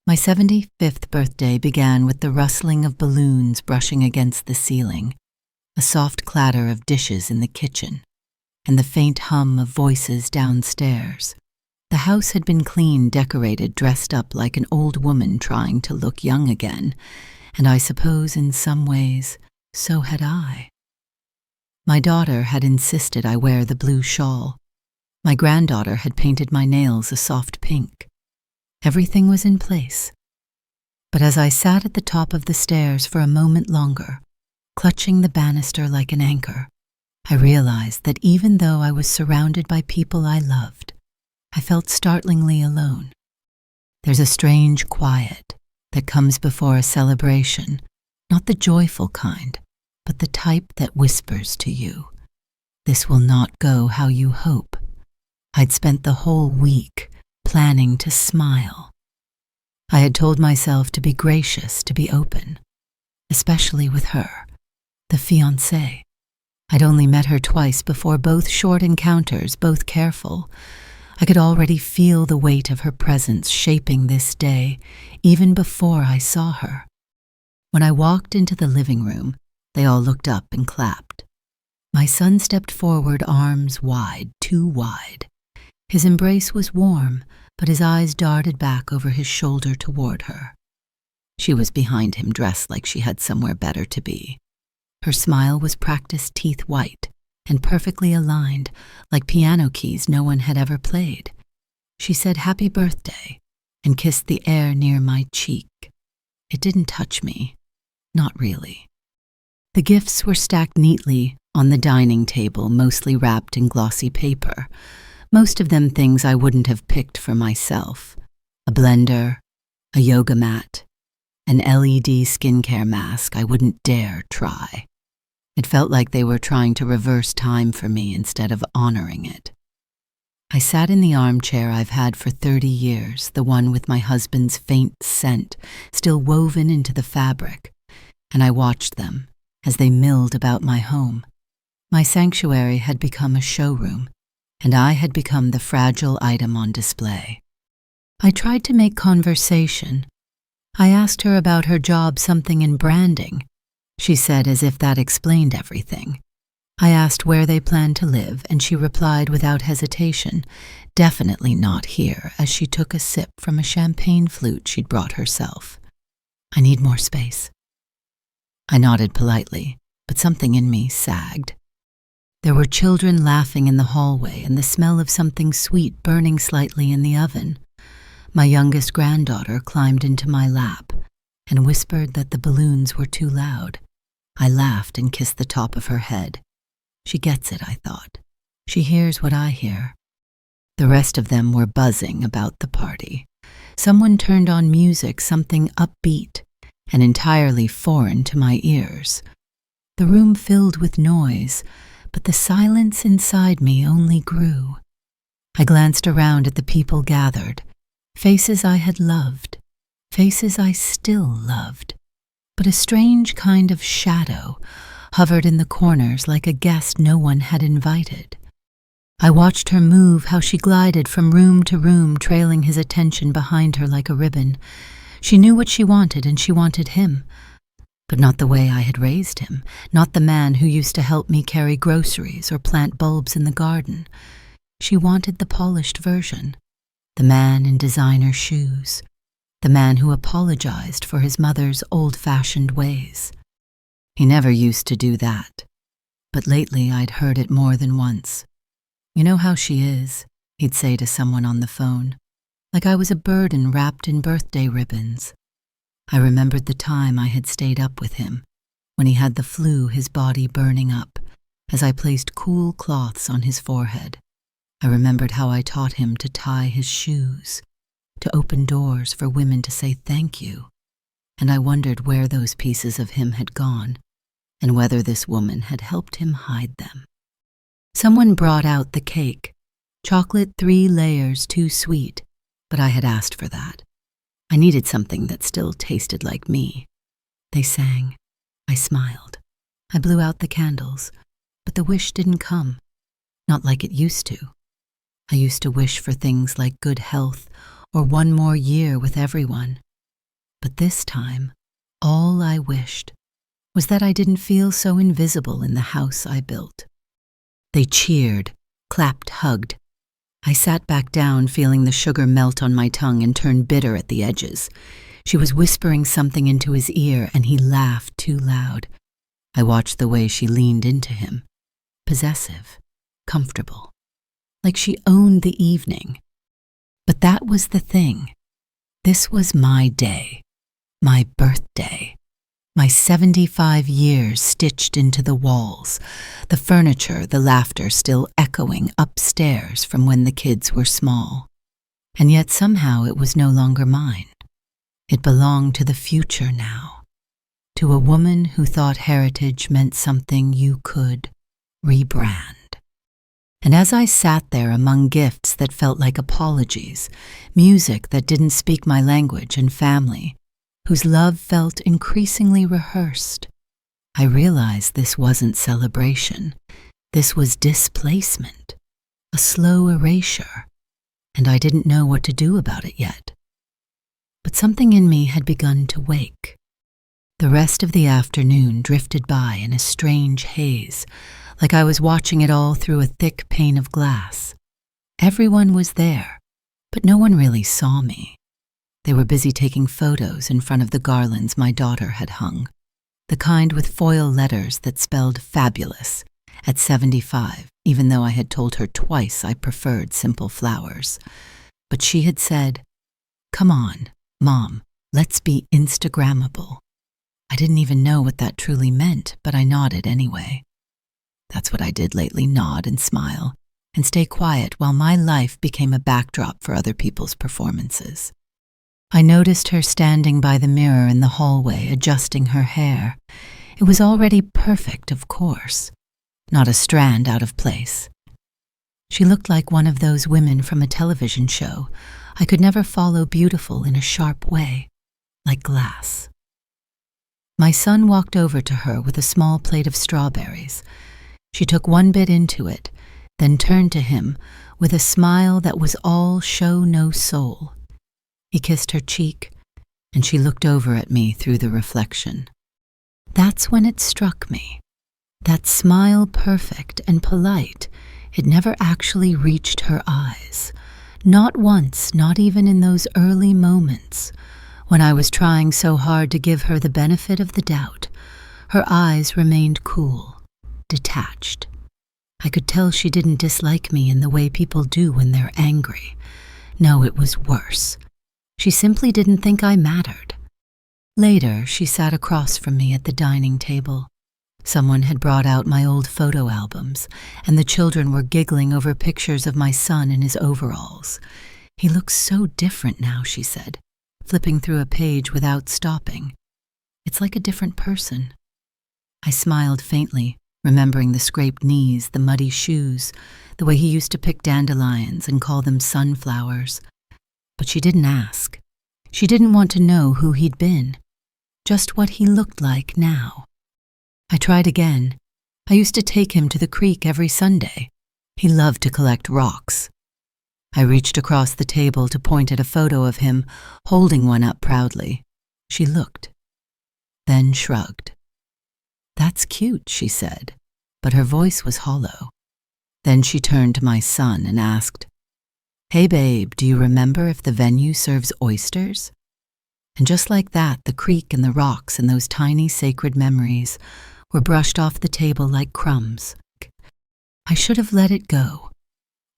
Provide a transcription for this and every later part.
My 75th birthday began with the rustling of balloons brushing against the ceiling, a soft clatter of dishes in the kitchen, and the faint hum of voices downstairs. The house had been clean, decorated, dressed up like an old woman trying to look young again, and I suppose in some ways, so had I. My daughter had insisted I wear the blue shawl. My granddaughter had painted my nails a soft pink. Everything was in place. But as I sat at the top of the stairs for a moment longer, clutching the banister like an anchor, I realized that even though I was surrounded by people I loved, I felt startlingly alone. There's a strange quiet that comes before a celebration, not the joyful kind, but the type that whispers to you, "This will not go how you hope." I'd spent the whole week planning to smile. I had told myself to be gracious, to be open, especially with her, the fiancée. I'd only met her twice before, both short encounters, both careful. I could already feel the weight of her presence shaping this day, even before I saw her. When I walked into the living room, they all looked up and clapped. My son stepped forward, arms wide, too wide. His embrace was warm, but his eyes darted back over his shoulder toward her. She was behind him, dressed like she had somewhere better to be. Her smile was practiced teeth white and perfectly aligned, like piano keys no one had ever played. She said happy birthday and kissed the air near my cheek. It didn't touch me, not really. The gifts were stacked neatly on the dining table, mostly wrapped in glossy paper. Most of them things I wouldn't have picked for myself. A blender, a yoga mat, an LED skincare mask I wouldn't dare try. It felt like they were trying to reverse time for me instead of honoring it. I sat in the armchair I've had for 30 years, the one with my husband's faint scent still woven into the fabric, and I watched them as they milled about my home. My sanctuary had become a showroom, and I had become the fragile item on display. I tried to make conversation. I asked her about her job, something in branding. She said as if that explained everything. I asked where they planned to live, and she replied without hesitation, definitely not here, as she took a sip from a champagne flute she'd brought herself. I need more space. I nodded politely, but something in me sagged. There were children laughing in the hallway and the smell of something sweet burning slightly in the oven. My youngest granddaughter climbed into my lap and whispered that the balloons were too loud. I laughed and kissed the top of her head. She gets it, I thought. She hears what I hear. The rest of them were buzzing about the party. Someone turned on music, something upbeat and entirely foreign to my ears. The room filled with noise, but the silence inside me only grew. I glanced around at the people gathered, faces I had loved, faces I still loved, but a strange kind of shadow hovered in the corners like a guest no one had invited. I watched her move, how she glided from room to room, trailing his attention behind her like a ribbon. She knew what she wanted, and she wanted him. But not the way I had raised him, not the man who used to help me carry groceries or plant bulbs in the garden. She wanted the polished version, the man in designer shoes, the man who apologized for his mother's old-fashioned ways. He never used to do that, but lately I'd heard it more than once. "You know how she is," he'd say to someone on the phone, like I was a burden wrapped in birthday ribbons. I remembered the time I had stayed up with him, when he had the flu, his body burning up, as I placed cool cloths on his forehead. I remembered how I taught him to tie his shoes, to open doors for women to say thank you, and I wondered where those pieces of him had gone, and whether this woman had helped him hide them. Someone brought out the cake, chocolate 3 layers too sweet, but I had asked for that. I needed something that still tasted like me. They sang. I smiled. I blew out the candles, but the wish didn't come, not like it used to. I used to wish for things like good health or one more year with everyone. But this time, all I wished was that I didn't feel so invisible in the house I built. They cheered, clapped, hugged. I sat back down, feeling the sugar melt on my tongue and turn bitter at the edges. She was whispering something into his ear, and he laughed too loud. I watched the way she leaned into him, possessive, comfortable, like she owned the evening. But that was the thing. This was my day, my birthday, my 75 years stitched into the walls, the furniture, the laughter still echoing upstairs from when the kids were small. And yet somehow it was no longer mine. It belonged to the future now, to a woman who thought heritage meant something you could rebrand. And as I sat there among gifts that felt like apologies, music that didn't speak my language, and family whose love felt increasingly rehearsed, I realized this wasn't celebration. This was displacement, a slow erasure, and I didn't know what to do about it yet. But something in me had begun to wake. The rest of the afternoon drifted by in a strange haze, like I was watching it all through a thick pane of glass. Everyone was there, but no one really saw me. They were busy taking photos in front of the garlands my daughter had hung, the kind with foil letters that spelled fabulous at 75, even though I had told her twice I preferred simple flowers. But she had said, "Come on, Mom, let's be Instagrammable." I didn't even know what that truly meant, but I nodded anyway. That's what I did lately, nod and smile, and stay quiet while my life became a backdrop for other people's performances. I noticed her standing by the mirror in the hallway, adjusting her hair. It was already perfect, of course, not a strand out of place. She looked like one of those women from a television show I could never follow, beautiful in a sharp way, like glass. My son walked over to her with a small plate of strawberries. She took one bit into it, then turned to him with a smile that was all show, no soul. He kissed her cheek, and she looked over at me through the reflection. That's when it struck me. That smile, perfect and polite, it never actually reached her eyes. Not once, not even in those early moments, when I was trying so hard to give her the benefit of the doubt. Her eyes remained cool, detached. I could tell she didn't dislike me in the way people do when they're angry. No, it was worse. She simply didn't think I mattered. Later, she sat across from me at the dining table. Someone had brought out my old photo albums, and the children were giggling over pictures of my son in his overalls. "He looks so different now," she said, flipping through a page without stopping. "It's like a different person." I smiled faintly, remembering the scraped knees, the muddy shoes, the way he used to pick dandelions and call them sunflowers. But she didn't ask. She didn't want to know who he'd been, just what he looked like now. I tried again. I used to take him to the creek every Sunday. He loved to collect rocks. I reached across the table to point at a photo of him, holding one up proudly. She looked, then shrugged. "That's cute," she said, but her voice was hollow. Then she turned to my son and asked, "Hey babe, do you remember if the venue serves oysters?" And just like that, the creek and the rocks and those tiny sacred memories were brushed off the table like crumbs. I should have let it go.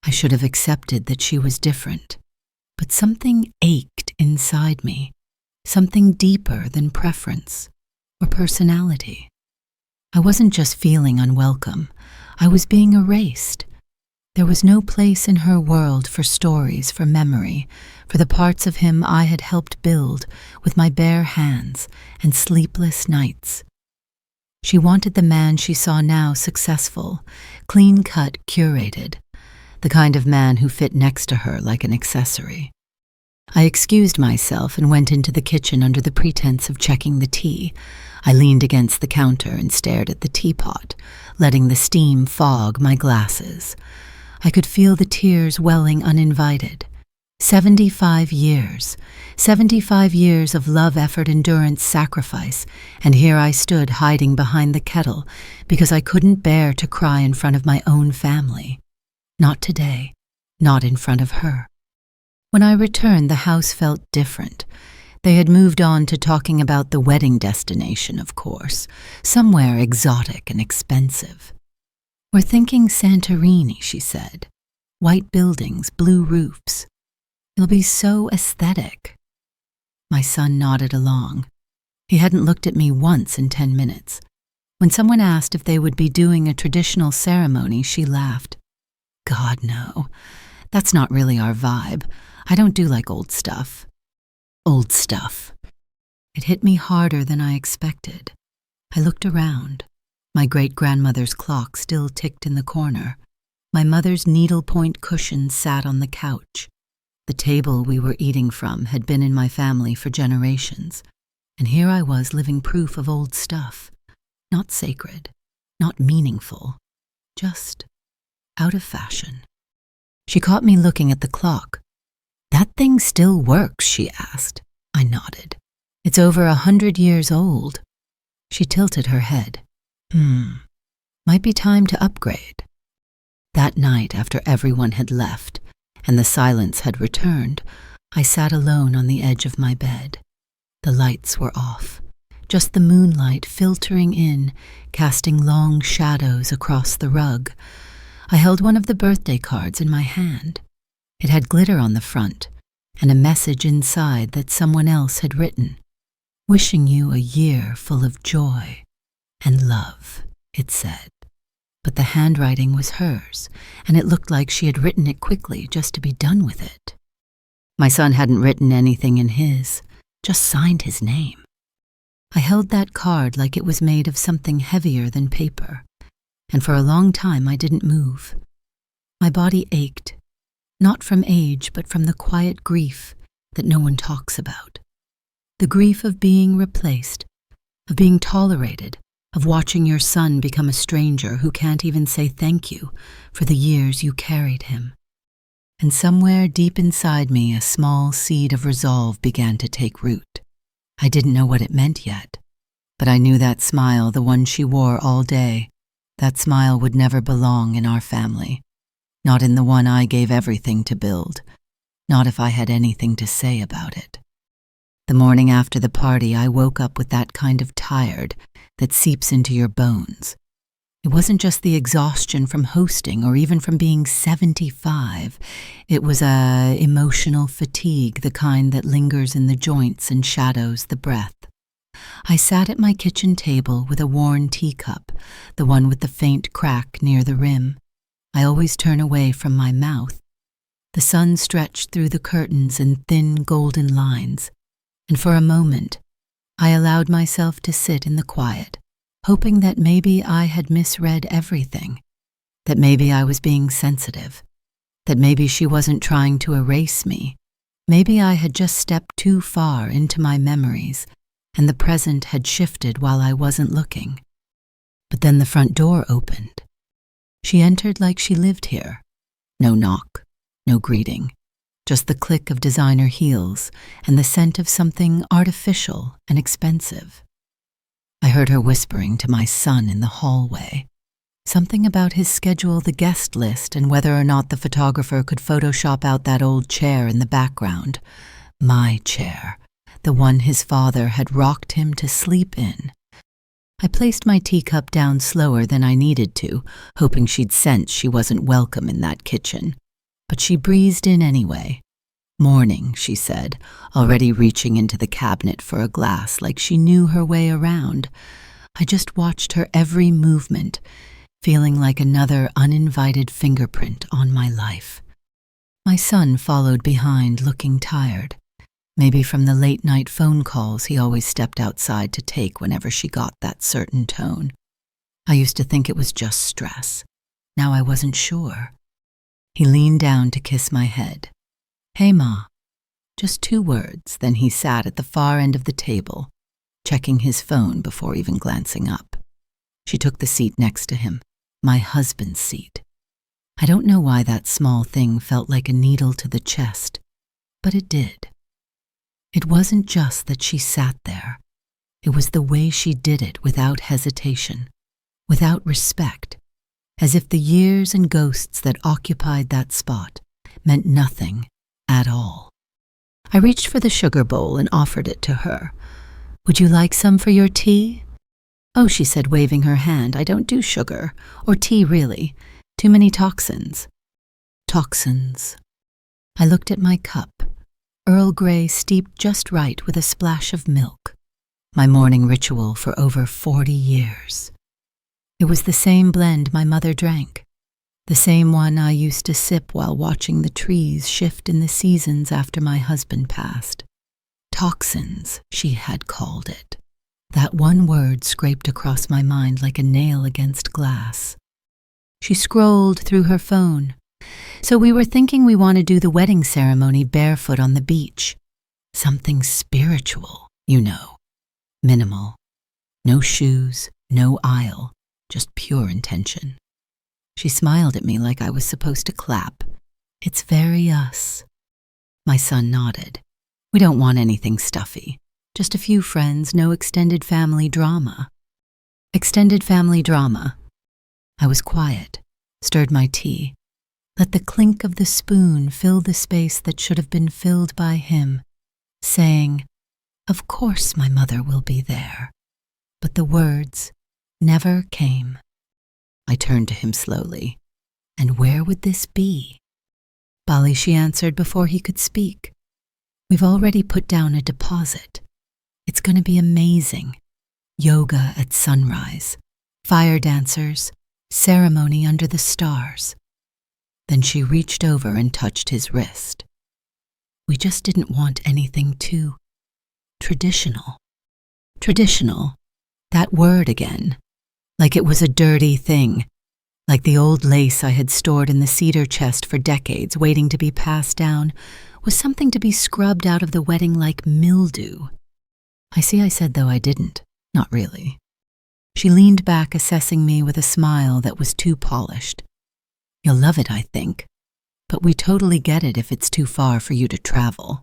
I should have accepted that she was different. But something ached inside me, something deeper than preference or personality. I wasn't just feeling unwelcome. I was being erased. There was no place in her world for stories, for memory, for the parts of him I had helped build with my bare hands and sleepless nights. She wanted the man she saw now successful, clean-cut, curated, the kind of man who fit next to her like an accessory. I excused myself and went into the kitchen under the pretense of checking the tea. I leaned against the counter and stared at the teapot, letting the steam fog my glasses. I could feel the tears welling uninvited. 75 years. 75 years of love, effort, endurance, sacrifice, and here I stood hiding behind the kettle because I couldn't bear to cry in front of my own family. Not today, not in front of her. When I returned, the house felt different. They had moved on to talking about the wedding destination, of course, somewhere exotic and expensive. "We're thinking Santorini," she said. "White buildings, blue roofs. It'll be so aesthetic." My son nodded along. He hadn't looked at me once in 10 minutes. When someone asked if they would be doing a traditional ceremony, she laughed. "God, no. That's not really our vibe. I don't do like old stuff." Old stuff. It hit me harder than I expected. I looked around. My great-grandmother's clock still ticked in the corner. My mother's needlepoint cushion sat on the couch. The table we were eating from had been in my family for generations, and here I was living proof of old stuff. Not sacred, not meaningful, just out of fashion. She caught me looking at the clock. "That thing still works?" she asked. I nodded. "It's over 100 years old." She tilted her head. Might be time to upgrade." That night, after everyone had left and the silence had returned, I sat alone on the edge of my bed. The lights were off, just the moonlight filtering in, casting long shadows across the rug. I held one of the birthday cards in my hand. It had glitter on the front and a message inside that someone else had written. "Wishing you a year full of joy and love," it said. But the handwriting was hers, and it looked like she had written it quickly just to be done with it. My son hadn't written anything in his, just signed his name. I held that card like it was made of something heavier than paper, and for a long time I didn't move. My body ached, not from age, but from the quiet grief that no one talks about. The grief of being replaced, of being tolerated, of watching your son become a stranger who can't even say thank you for the years you carried him. And somewhere deep inside me, a small seed of resolve began to take root. I didn't know what it meant yet, but I knew that smile, the one she wore all day, that smile would never belong in our family. Not in the one I gave everything to build, not if I had anything to say about it. The morning after the party, I woke up with that kind of tired that seeps into your bones. It wasn't just the exhaustion from hosting or even from being 75. It was emotional fatigue, the kind that lingers in the joints and shadows the breath. I sat at my kitchen table with a worn teacup, the one with the faint crack near the rim. I always turn away from my mouth. The sun stretched through the curtains in thin golden lines, and for a moment, I allowed myself to sit in the quiet, hoping that maybe I had misread everything, that maybe I was being sensitive, that maybe she wasn't trying to erase me. Maybe I had just stepped too far into my memories, and the present had shifted while I wasn't looking. But then the front door opened. She entered like she lived here. No knock, no greeting, just the click of designer heels and the scent of something artificial and expensive. I heard her whispering to my son in the hallway, something about his schedule, the guest list, and whether or not the photographer could Photoshop out that old chair in the background. My chair, the one his father had rocked him to sleep in. I placed my teacup down slower than I needed to, hoping she'd sense she wasn't welcome in that kitchen. But she breezed in anyway. "Morning," she said, already reaching into the cabinet for a glass like she knew her way around. I just watched her every movement, feeling like another uninvited fingerprint on my life. My son followed behind, looking tired. Maybe from the late-night phone calls he always stepped outside to take whenever she got that certain tone. I used to think it was just stress. Now I wasn't sure. He leaned down to kiss my head. "Hey, Ma." Just 2 words, then he sat at the far end of the table, checking his phone before even glancing up. She took the seat next to him, my husband's seat. I don't know why that small thing felt like a needle to the chest, but it did. It wasn't just that she sat there. It was the way she did it without hesitation, without respect, as if the years and ghosts that occupied that spot meant nothing at all. I reached for the sugar bowl and offered it to her. "Would you like some for your tea?" "Oh," she said, waving her hand, "I don't do sugar, or tea really. Too many toxins." Toxins. I looked at my cup, Earl Grey steeped just right with a splash of milk, my morning ritual for over 40 years. It was the same blend my mother drank, the same one I used to sip while watching the trees shift in the seasons after my husband passed. Toxins, she had called it. That one word scraped across my mind like a nail against glass. She scrolled through her phone. "So we were thinking we want to do the wedding ceremony barefoot on the beach. Something spiritual, you know. Minimal. No shoes, no aisle, just pure intention." She smiled at me like I was supposed to clap. "It's very us." My son nodded. "We don't want anything stuffy. Just a few friends, no extended family drama." Extended family drama. I was quiet, stirred my tea, let the clink of the spoon fill the space that should have been filled by him, saying, "Of course my mother will be there." But the words never came. I turned to him slowly. "And where would this be?" "Bali," she answered before he could speak. "We've already put down a deposit. It's going to be amazing. Yoga at sunrise, fire dancers, ceremony under the stars." Then she reached over and touched his wrist. "We just didn't want anything too traditional." Traditional. That word again. Like it was a dirty thing. Like the old lace I had stored in the cedar chest for decades, waiting to be passed down, was something to be scrubbed out of the wedding like mildew. I said, though I didn't. Not really. She leaned back, assessing me with a smile that was too polished. "You'll love it, I think. But we totally get it if it's too far for you to travel."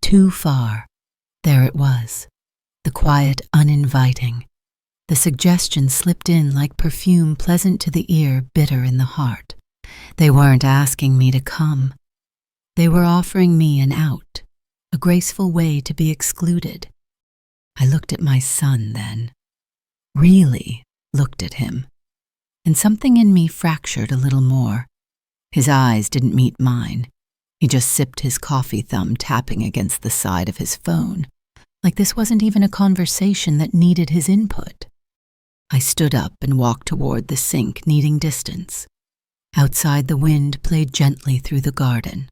Too far. There it was. The quiet, uninviting. The suggestion slipped in like perfume, pleasant to the ear, bitter in the heart. They weren't asking me to come. They were offering me an out, a graceful way to be excluded. I looked at my son then. Really looked at him. And something in me fractured a little more. His eyes didn't meet mine. He just sipped his coffee, thumb tapping against the side of his phone, like this wasn't even a conversation that needed his input. I stood up and walked toward the sink, needing distance. Outside, the wind played gently through the garden.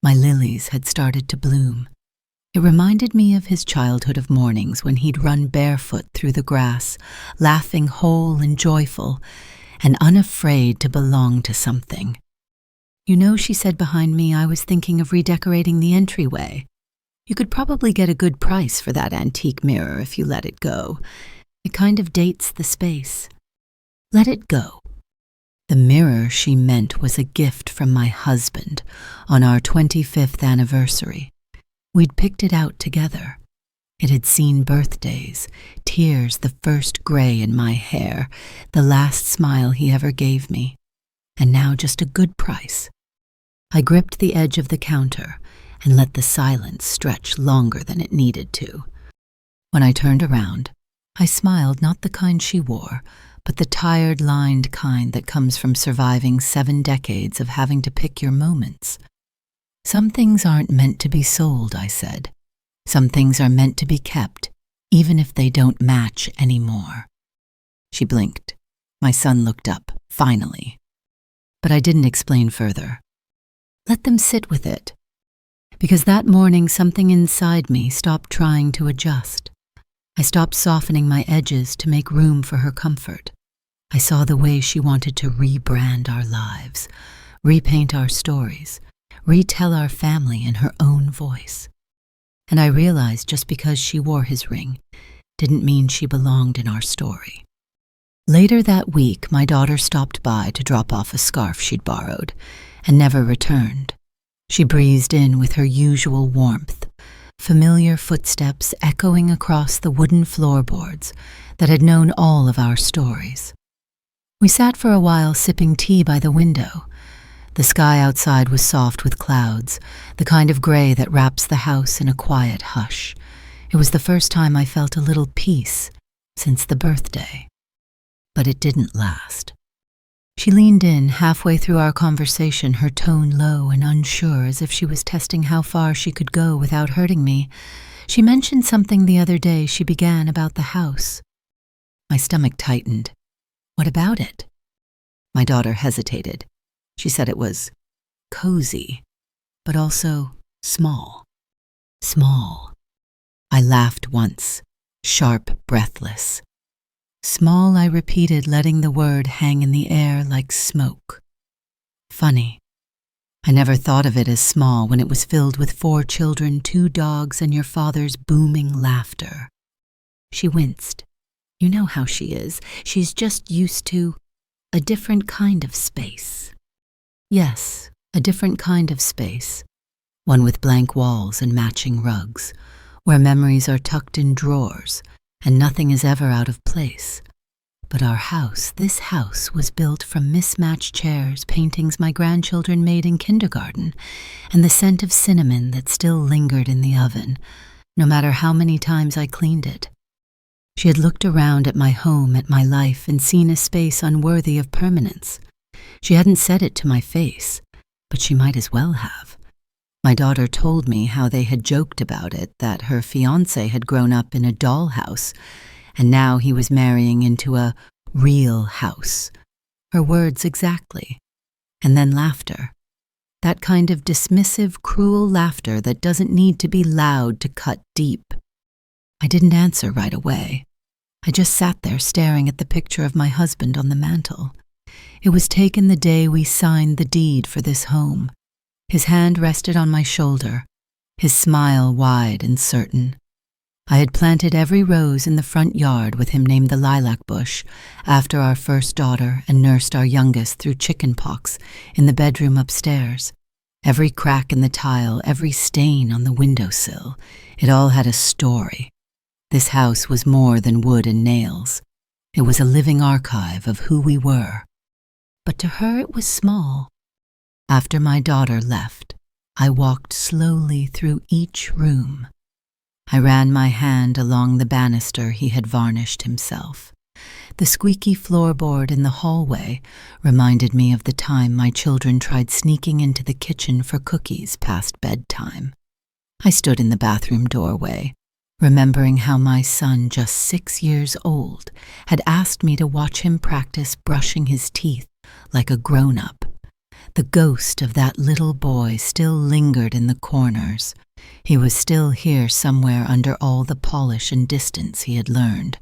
My lilies had started to bloom. It reminded me of his childhood of mornings when he'd run barefoot through the grass, laughing whole and joyful, and unafraid to belong to something. "You know," she said behind me, "I was thinking of redecorating the entryway. You could probably get a good price for that antique mirror if you let it go. It kind of dates the space." Let it go. The mirror she meant was a gift from my husband on our 25th anniversary. We'd picked it out together. It had seen birthdays, tears, the first gray in my hair, the last smile he ever gave me, and now just a good price. I gripped the edge of the counter and let the silence stretch longer than it needed to. When I turned around, I smiled, not the kind she wore, but the tired, lined kind that comes from surviving 7 decades of having to pick your moments. "Some things aren't meant to be sold," I said. "Some things are meant to be kept, even if they don't match anymore." She blinked. My son looked up, finally. But I didn't explain further. Let them sit with it. Because that morning something inside me stopped trying to adjust. I stopped softening my edges to make room for her comfort. I saw the way she wanted to rebrand our lives, repaint our stories, retell our family in her own voice. And I realized just because she wore his ring didn't mean she belonged in our story. Later that week, my daughter stopped by to drop off a scarf she'd borrowed and never returned. She breezed in with her usual warmth, familiar footsteps echoing across the wooden floorboards that had known all of our stories. We sat for a while sipping tea by the window. The sky outside was soft with clouds, the kind of gray that wraps the house in a quiet hush. It was the first time I felt a little peace since the birthday. But it didn't last. She leaned in halfway through our conversation, her tone low and unsure, as if she was testing how far she could go without hurting me. She mentioned something the other day she began about the house. My stomach tightened. What about it? My daughter hesitated. She said it was cozy, but also small. Small. I laughed once, sharp, breathless. Small, I repeated, letting the word hang in the air like smoke. Funny. I never thought of it as small when it was filled with 4 children, 2 dogs, and your father's booming laughter. She winced. You know how she is. She's just used to a different kind of space. Yes, a different kind of space. One with blank walls and matching rugs, where memories are tucked in drawers and nothing is ever out of place. But our house, this house, was built from mismatched chairs, paintings my grandchildren made in kindergarten, and the scent of cinnamon that still lingered in the oven, no matter how many times I cleaned it. She had looked around at my home, at my life, and seen a space unworthy of permanence. She hadn't said it to my face, but she might as well have. My daughter told me how they had joked about it, that her fiancé had grown up in a dollhouse, and now he was marrying into a real house. Her words exactly. And then laughter. That kind of dismissive, cruel laughter that doesn't need to be loud to cut deep. I didn't answer right away. I just sat there staring at the picture of my husband on the mantel. It was taken the day we signed the deed for this home. His hand rested on my shoulder, his smile wide and certain. I had planted every rose in the front yard with him named the lilac bush after our first daughter and nursed our youngest through chicken pox in the bedroom upstairs. Every crack in the tile, every stain on the windowsill, it all had a story. This house was more than wood and nails. It was a living archive of who we were. But to her it was small. After my daughter left, I walked slowly through each room. I ran my hand along the banister he had varnished himself. The squeaky floorboard in the hallway reminded me of the time my children tried sneaking into the kitchen for cookies past bedtime. I stood in the bathroom doorway, remembering how my son, just 6 years old, had asked me to watch him practice brushing his teeth like a grown-up. The ghost of that little boy still lingered in the corners. He was still here somewhere under all the polish and distance he had learned.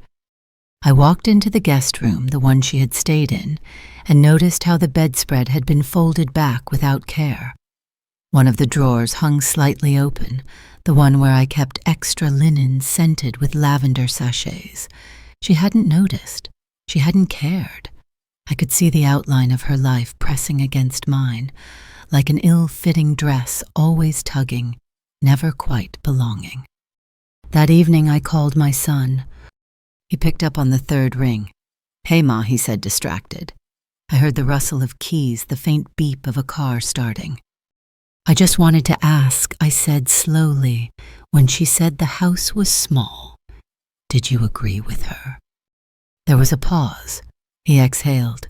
I walked into the guest room, the one she had stayed in, and noticed how the bedspread had been folded back without care. One of the drawers hung slightly open, the one where I kept extra linen scented with lavender sachets. She hadn't noticed. She hadn't cared. I could see the outline of her life pressing against mine, like an ill-fitting dress always tugging, never quite belonging. That evening I called my son. He picked up on the 3rd ring. "Hey, Ma," he said, distracted. I heard the rustle of keys, the faint beep of a car starting. "I just wanted to ask," I said slowly, when she said the house was small. "Did you agree with her?" There was a pause. He exhaled.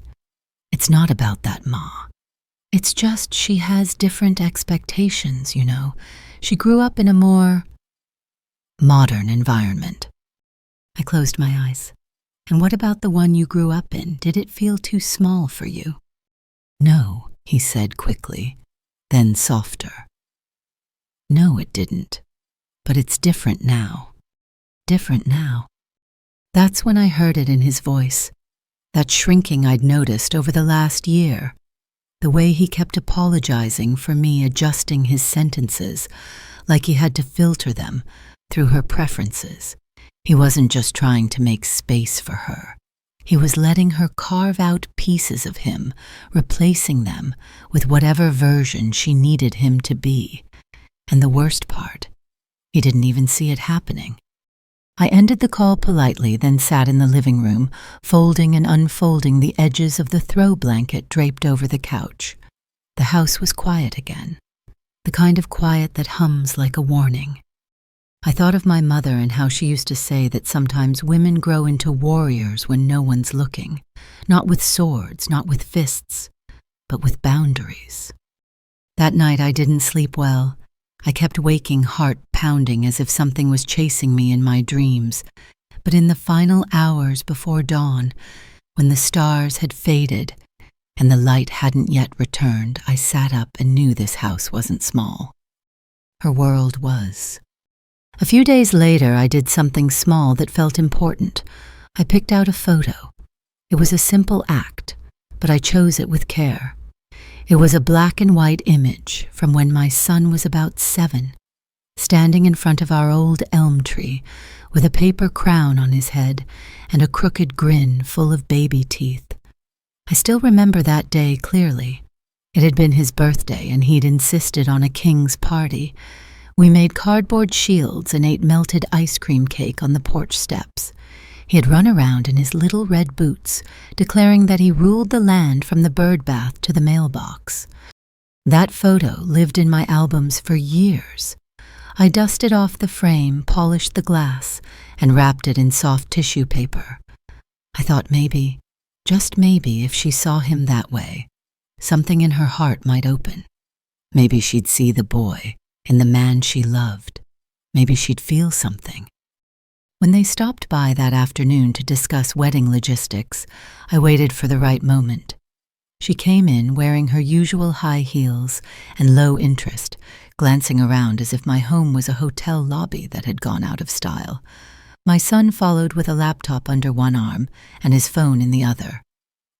"It's not about that, Ma. It's just she has different expectations, you know. She grew up in a more modern environment." I closed my eyes. "And what about the one you grew up in? Did it feel too small for you?" "No," he said quickly, then softer. "No, it didn't. But it's different now. Different now." That's when I heard it in his voice. That shrinking I'd noticed over the last year. The way he kept apologizing for me adjusting his sentences, like he had to filter them through her preferences. He wasn't just trying to make space for her. He was letting her carve out pieces of him, replacing them with whatever version she needed him to be. And the worst part, he didn't even see it happening. I ended the call politely, then sat in the living room, folding and unfolding the edges of the throw blanket draped over the couch. The house was quiet again, the kind of quiet that hums like a warning. I thought of my mother and how she used to say that sometimes women grow into warriors when no one's looking, not with swords, not with fists, but with boundaries. That night I didn't sleep well. I kept waking, heart pounding as if something was chasing me in my dreams. But in the final hours before dawn, when the stars had faded and the light hadn't yet returned, I sat up and knew this house wasn't small. Her world was. A few days later, I did something small that felt important. I picked out a photo. It was a simple act, but I chose it with care. It was a black and white image from when my son was about 7, standing in front of our old elm tree with a paper crown on his head and a crooked grin full of baby teeth. I still remember that day clearly. It had been his birthday and he'd insisted on a king's party. We made cardboard shields and ate melted ice cream cake on the porch steps. He had run around in his little red boots, declaring that he ruled the land from the bird bath to the mailbox. That photo lived in my albums for years. I dusted off the frame, polished the glass, and wrapped it in soft tissue paper. I thought maybe, just maybe, if she saw him that way, something in her heart might open. Maybe she'd see the boy in the man she loved. Maybe she'd feel something. When they stopped by that afternoon to discuss wedding logistics, I waited for the right moment. She came in wearing her usual high heels and low interest, glancing around as if my home was a hotel lobby that had gone out of style. My son followed with a laptop under one arm and his phone in the other.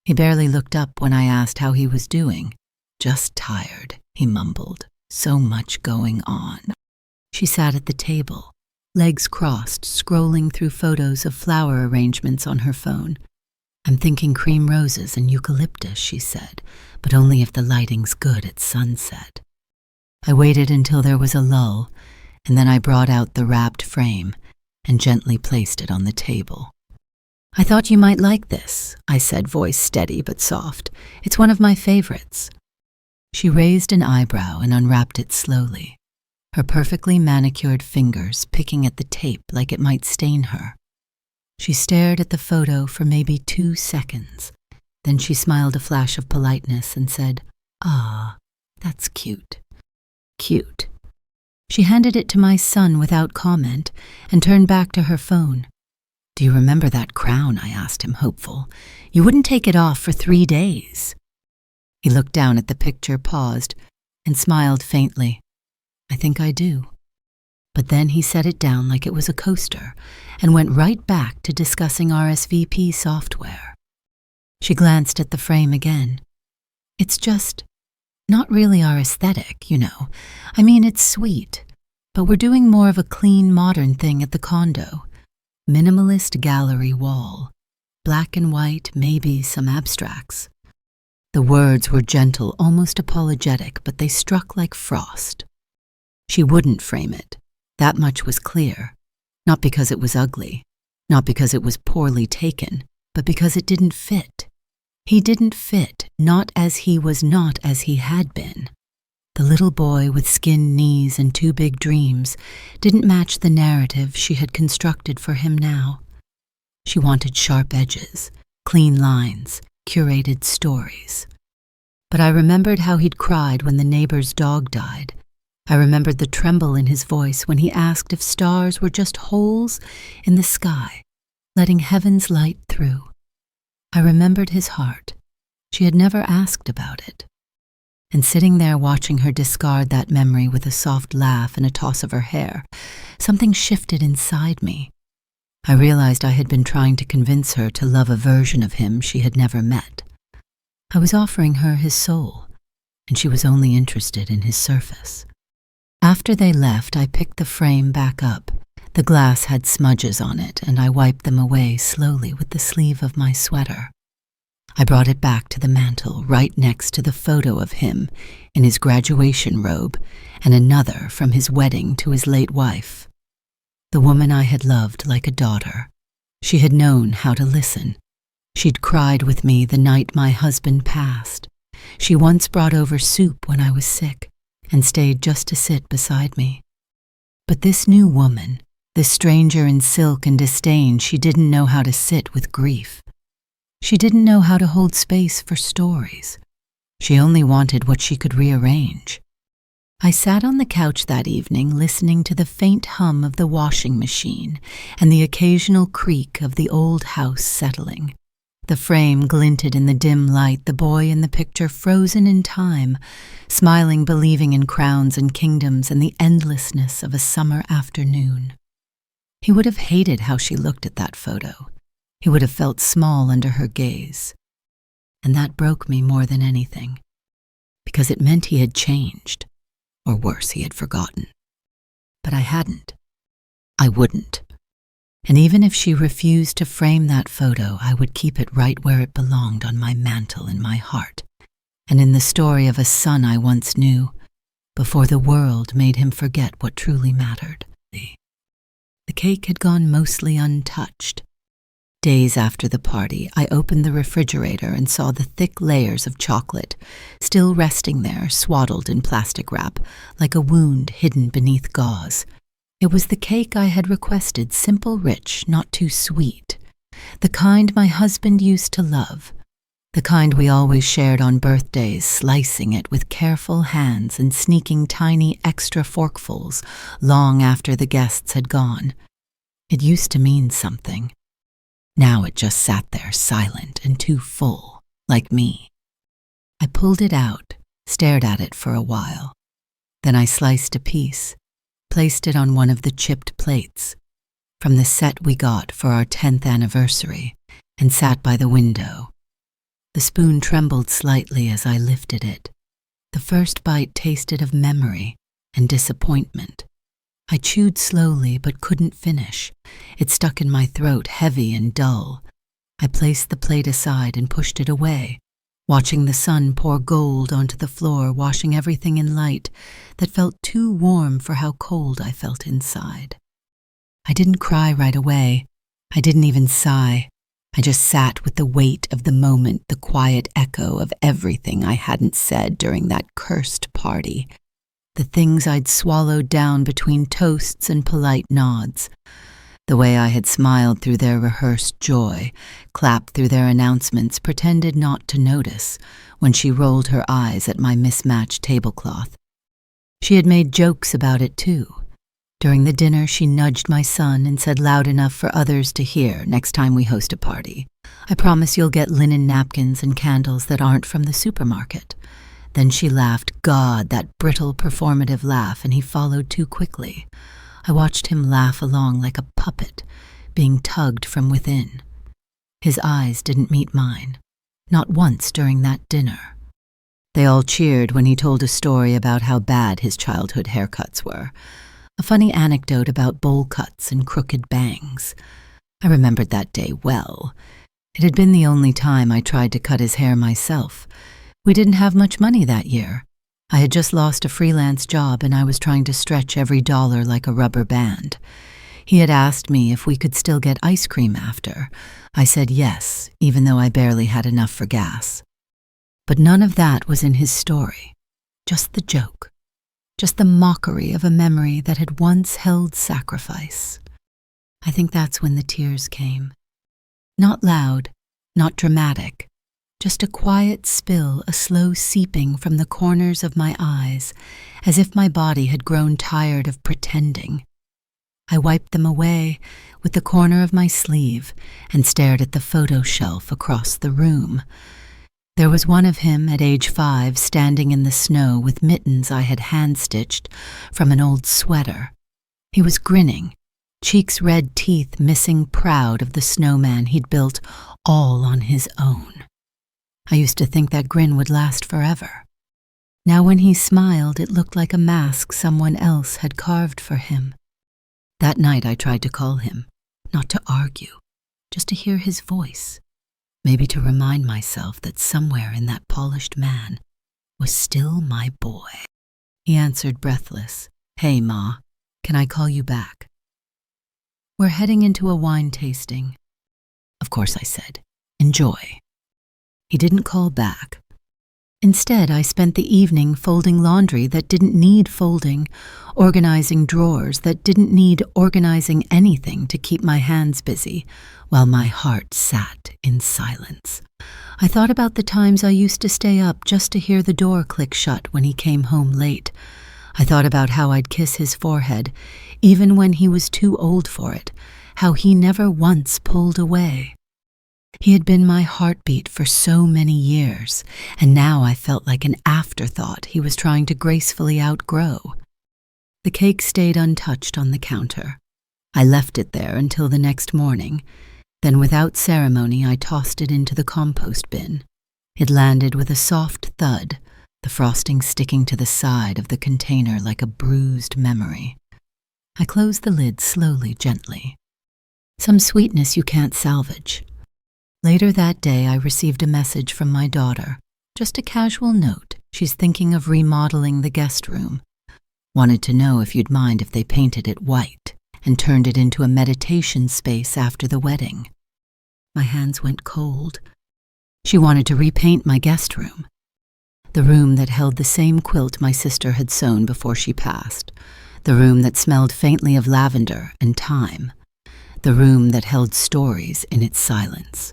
He barely looked up when I asked how he was doing. "Just tired," he mumbled. "So much going on." She sat at the table, legs crossed, scrolling through photos of flower arrangements on her phone. "I'm thinking cream roses and eucalyptus," she said, "but only if the lighting's good at sunset." I waited until there was a lull, and then I brought out the wrapped frame and gently placed it on the table. "I thought you might like this," I said, voice steady but soft. "It's one of my favorites." She raised an eyebrow and unwrapped it slowly, her perfectly manicured fingers picking at the tape like it might stain her. She stared at the photo for maybe 2 seconds. Then she smiled a flash of politeness and said, "Ah, that's cute." Cute. She handed it to my son without comment and turned back to her phone. "Do you remember that crown?" I asked him, hopeful. "You wouldn't take it off for 3 days." He looked down at the picture, paused, and smiled faintly. "I think I do." But then he set it down like it was a coaster and went right back to discussing RSVP software. She glanced at the frame again. "It's just not really our aesthetic, you know. I mean, it's sweet, but we're doing more of a clean, modern thing at the condo. Minimalist gallery wall. Black and white, maybe some abstracts." The words were gentle, almost apologetic, but they struck like frost. She wouldn't frame it. That much was clear. Not because it was ugly, not because it was poorly taken, but because it didn't fit. He didn't fit, not as he was, not as he had been. The little boy with skinned knees and 2 big dreams didn't match the narrative she had constructed for him now. She wanted sharp edges, clean lines, curated stories. But I remembered how he'd cried when the neighbor's dog died. I remembered the tremble in his voice when he asked if stars were just holes in the sky, letting heaven's light through. I remembered his heart. She had never asked about it. And sitting there watching her discard that memory with a soft laugh and a toss of her hair, something shifted inside me. I realized I had been trying to convince her to love a version of him she had never met. I was offering her his soul, and she was only interested in his surface. After they left, I picked the frame back up, The glass had smudges on it, and I wiped them away slowly with the sleeve of my sweater. I brought it back to the mantel right next to the photo of him in his graduation robe and another from his wedding to his late wife. The woman I had loved like a daughter. She had known how to listen. She'd cried with me the night my husband passed. She once brought over soup when I was sick and stayed just to sit beside me. But this new woman, this stranger in silk and disdain, she didn't know how to sit with grief. She didn't know how to hold space for stories. She only wanted what she could rearrange. I sat on the couch that evening listening to the faint hum of the washing machine and the occasional creak of the old house settling. The frame glinted in the dim light, the boy in the picture frozen in time, smiling, believing in crowns and kingdoms and the endlessness of a summer afternoon. He would have hated how she looked at that photo. He would have felt small under her gaze. And that broke me more than anything, because it meant he had changed, or worse, he had forgotten. But I hadn't. I wouldn't. And even if she refused to frame that photo, I would keep it right where it belonged on my mantle in my heart, and in the story of a son I once knew, before the world made him forget what truly mattered. The cake had gone mostly untouched. Days after the party, I opened the refrigerator and saw the thick layers of chocolate, still resting there, swaddled in plastic wrap, like a wound hidden beneath gauze. It was the cake I had requested, simple, rich, not too sweet. The kind my husband used to love. The kind we always shared on birthdays, slicing it with careful hands and sneaking tiny extra forkfuls long after the guests had gone. It used to mean something. Now it just sat there, silent and too full, like me. I pulled it out, stared at it for a while. Then I sliced a piece, placed it on one of the chipped plates from the set we got for our 10th anniversary, and sat by the window. The spoon trembled slightly as I lifted it. The first bite tasted of memory and disappointment. I chewed slowly but couldn't finish. It stuck in my throat, heavy and dull. I placed the plate aside and pushed it away, watching the sun pour gold onto the floor, washing everything in light that felt too warm for how cold I felt inside. I didn't cry right away. I didn't even sigh. I just sat with the weight of the moment, the quiet echo of everything I hadn't said during that cursed party. The things I'd swallowed down between toasts and polite nods. The way I had smiled through their rehearsed joy, clapped through their announcements, pretended not to notice when she rolled her eyes at my mismatched tablecloth. She had made jokes about it too. During the dinner, she nudged my son and said loud enough for others to hear, "Next time we host a party, I promise you'll get linen napkins and candles that aren't from the supermarket." Then she laughed, God, that brittle performative laugh, and he followed too quickly. I watched him laugh along like a puppet, being tugged from within. His eyes didn't meet mine, not once during that dinner. They all cheered when he told a story about how bad his childhood haircuts were, a funny anecdote about bowl cuts and crooked bangs. I remembered that day well. It had been the only time I tried to cut his hair myself. We didn't have much money that year. I had just lost a freelance job and I was trying to stretch every dollar like a rubber band. He had asked me if we could still get ice cream after. I said yes, even though I barely had enough for gas. But none of that was in his story. Just the joke. Just the mockery of a memory that had once held sacrifice. I think that's when the tears came. Not loud, not dramatic. Just a quiet spill, a slow seeping from the corners of my eyes, as if my body had grown tired of pretending. I wiped them away with the corner of my sleeve and stared at the photo shelf across the room. There was one of him at age 5 standing in the snow with mittens I had hand-stitched from an old sweater. He was grinning, cheeks red, teeth missing, proud of the snowman he'd built all on his own. I used to think that grin would last forever. Now when he smiled, it looked like a mask someone else had carved for him. That night I tried to call him, not to argue, just to hear his voice, maybe to remind myself that somewhere in that polished man was still my boy. He answered breathless, "Hey, Ma, can I call you back?" "We're heading into a wine tasting." "Of course," I said. "Enjoy." He didn't call back. Instead, I spent the evening folding laundry that didn't need folding, organizing drawers that didn't need organizing anything to keep my hands busy, while my heart sat in silence. I thought about the times I used to stay up just to hear the door click shut when he came home late. I thought about how I'd kiss his forehead, even when he was too old for it, how he never once pulled away. He had been my heartbeat for so many years, and now I felt like an afterthought he was trying to gracefully outgrow. The cake stayed untouched on the counter. I left it there until the next morning. Then without ceremony, I tossed it into the compost bin. It landed with a soft thud, the frosting sticking to the side of the container like a bruised memory. I closed the lid slowly, gently. Some sweetness you can't salvage. Later that day, I received a message from my daughter. Just a casual note. She's thinking of remodeling the guest room. Wanted to know if you'd mind if they painted it white and turned it into a meditation space after the wedding. My hands went cold. She wanted to repaint my guest room. The room that held the same quilt my sister had sewn before she passed. The room that smelled faintly of lavender and thyme. The room that held stories in its silence.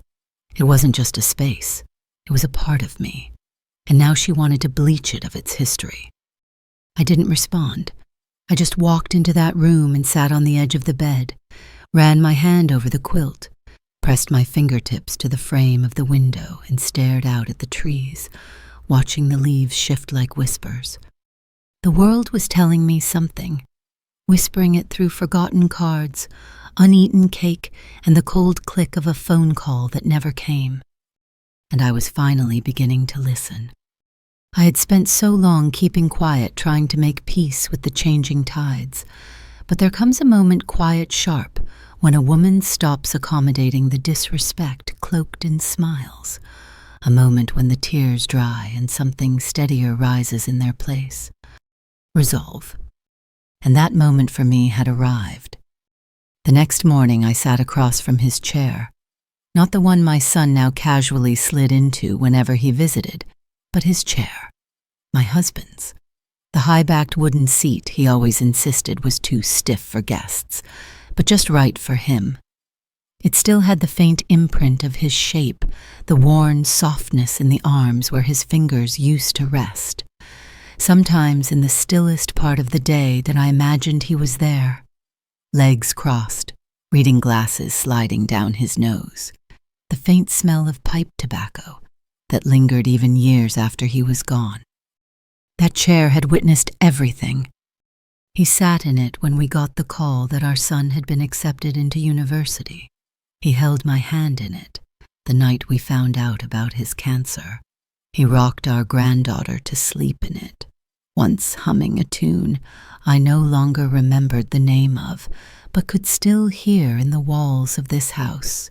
It wasn't just a space. It was a part of me. And now she wanted to bleach it of its history. I didn't respond. I just walked into that room and sat on the edge of the bed, ran my hand over the quilt, pressed my fingertips to the frame of the window and stared out at the trees, watching the leaves shift like whispers. The world was telling me something, whispering it through forgotten cards, uneaten cake, and the cold click of a phone call that never came. And I was finally beginning to listen. I had spent so long keeping quiet, trying to make peace with the changing tides. But there comes a moment quiet sharp when a woman stops accommodating the disrespect cloaked in smiles. A moment when the tears dry and something steadier rises in their place. Resolve. And that moment for me had arrived. The next morning I sat across from his chair, not the one my son now casually slid into whenever he visited, but his chair, my husband's. The high-backed wooden seat he always insisted was too stiff for guests, but just right for him. It still had the faint imprint of his shape, the worn softness in the arms where his fingers used to rest. Sometimes in the stillest part of the day that I imagined he was there, legs crossed, reading glasses sliding down his nose, the faint smell of pipe tobacco that lingered even years after he was gone. That chair had witnessed everything. He sat in it when we got the call that our son had been accepted into university. He held my hand in it the night we found out about his cancer. He rocked our granddaughter to sleep in it, once humming a tune I no longer remembered the name of, but could still hear in the walls of this house.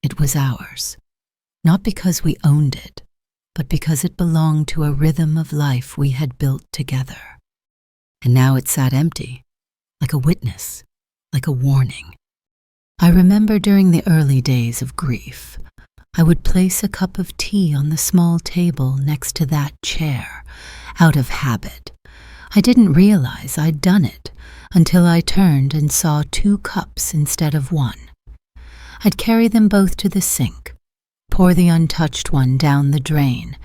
It was ours, not because we owned it, but because it belonged to a rhythm of life we had built together. And now it sat empty, like a witness, like a warning. I remember during the early days of grief, I would place a cup of tea on the small table next to that chair, out of habit. I didn't realize I'd done it until I turned and saw 2 cups instead of 1. I'd carry them both to the sink, pour the untouched one down the drain,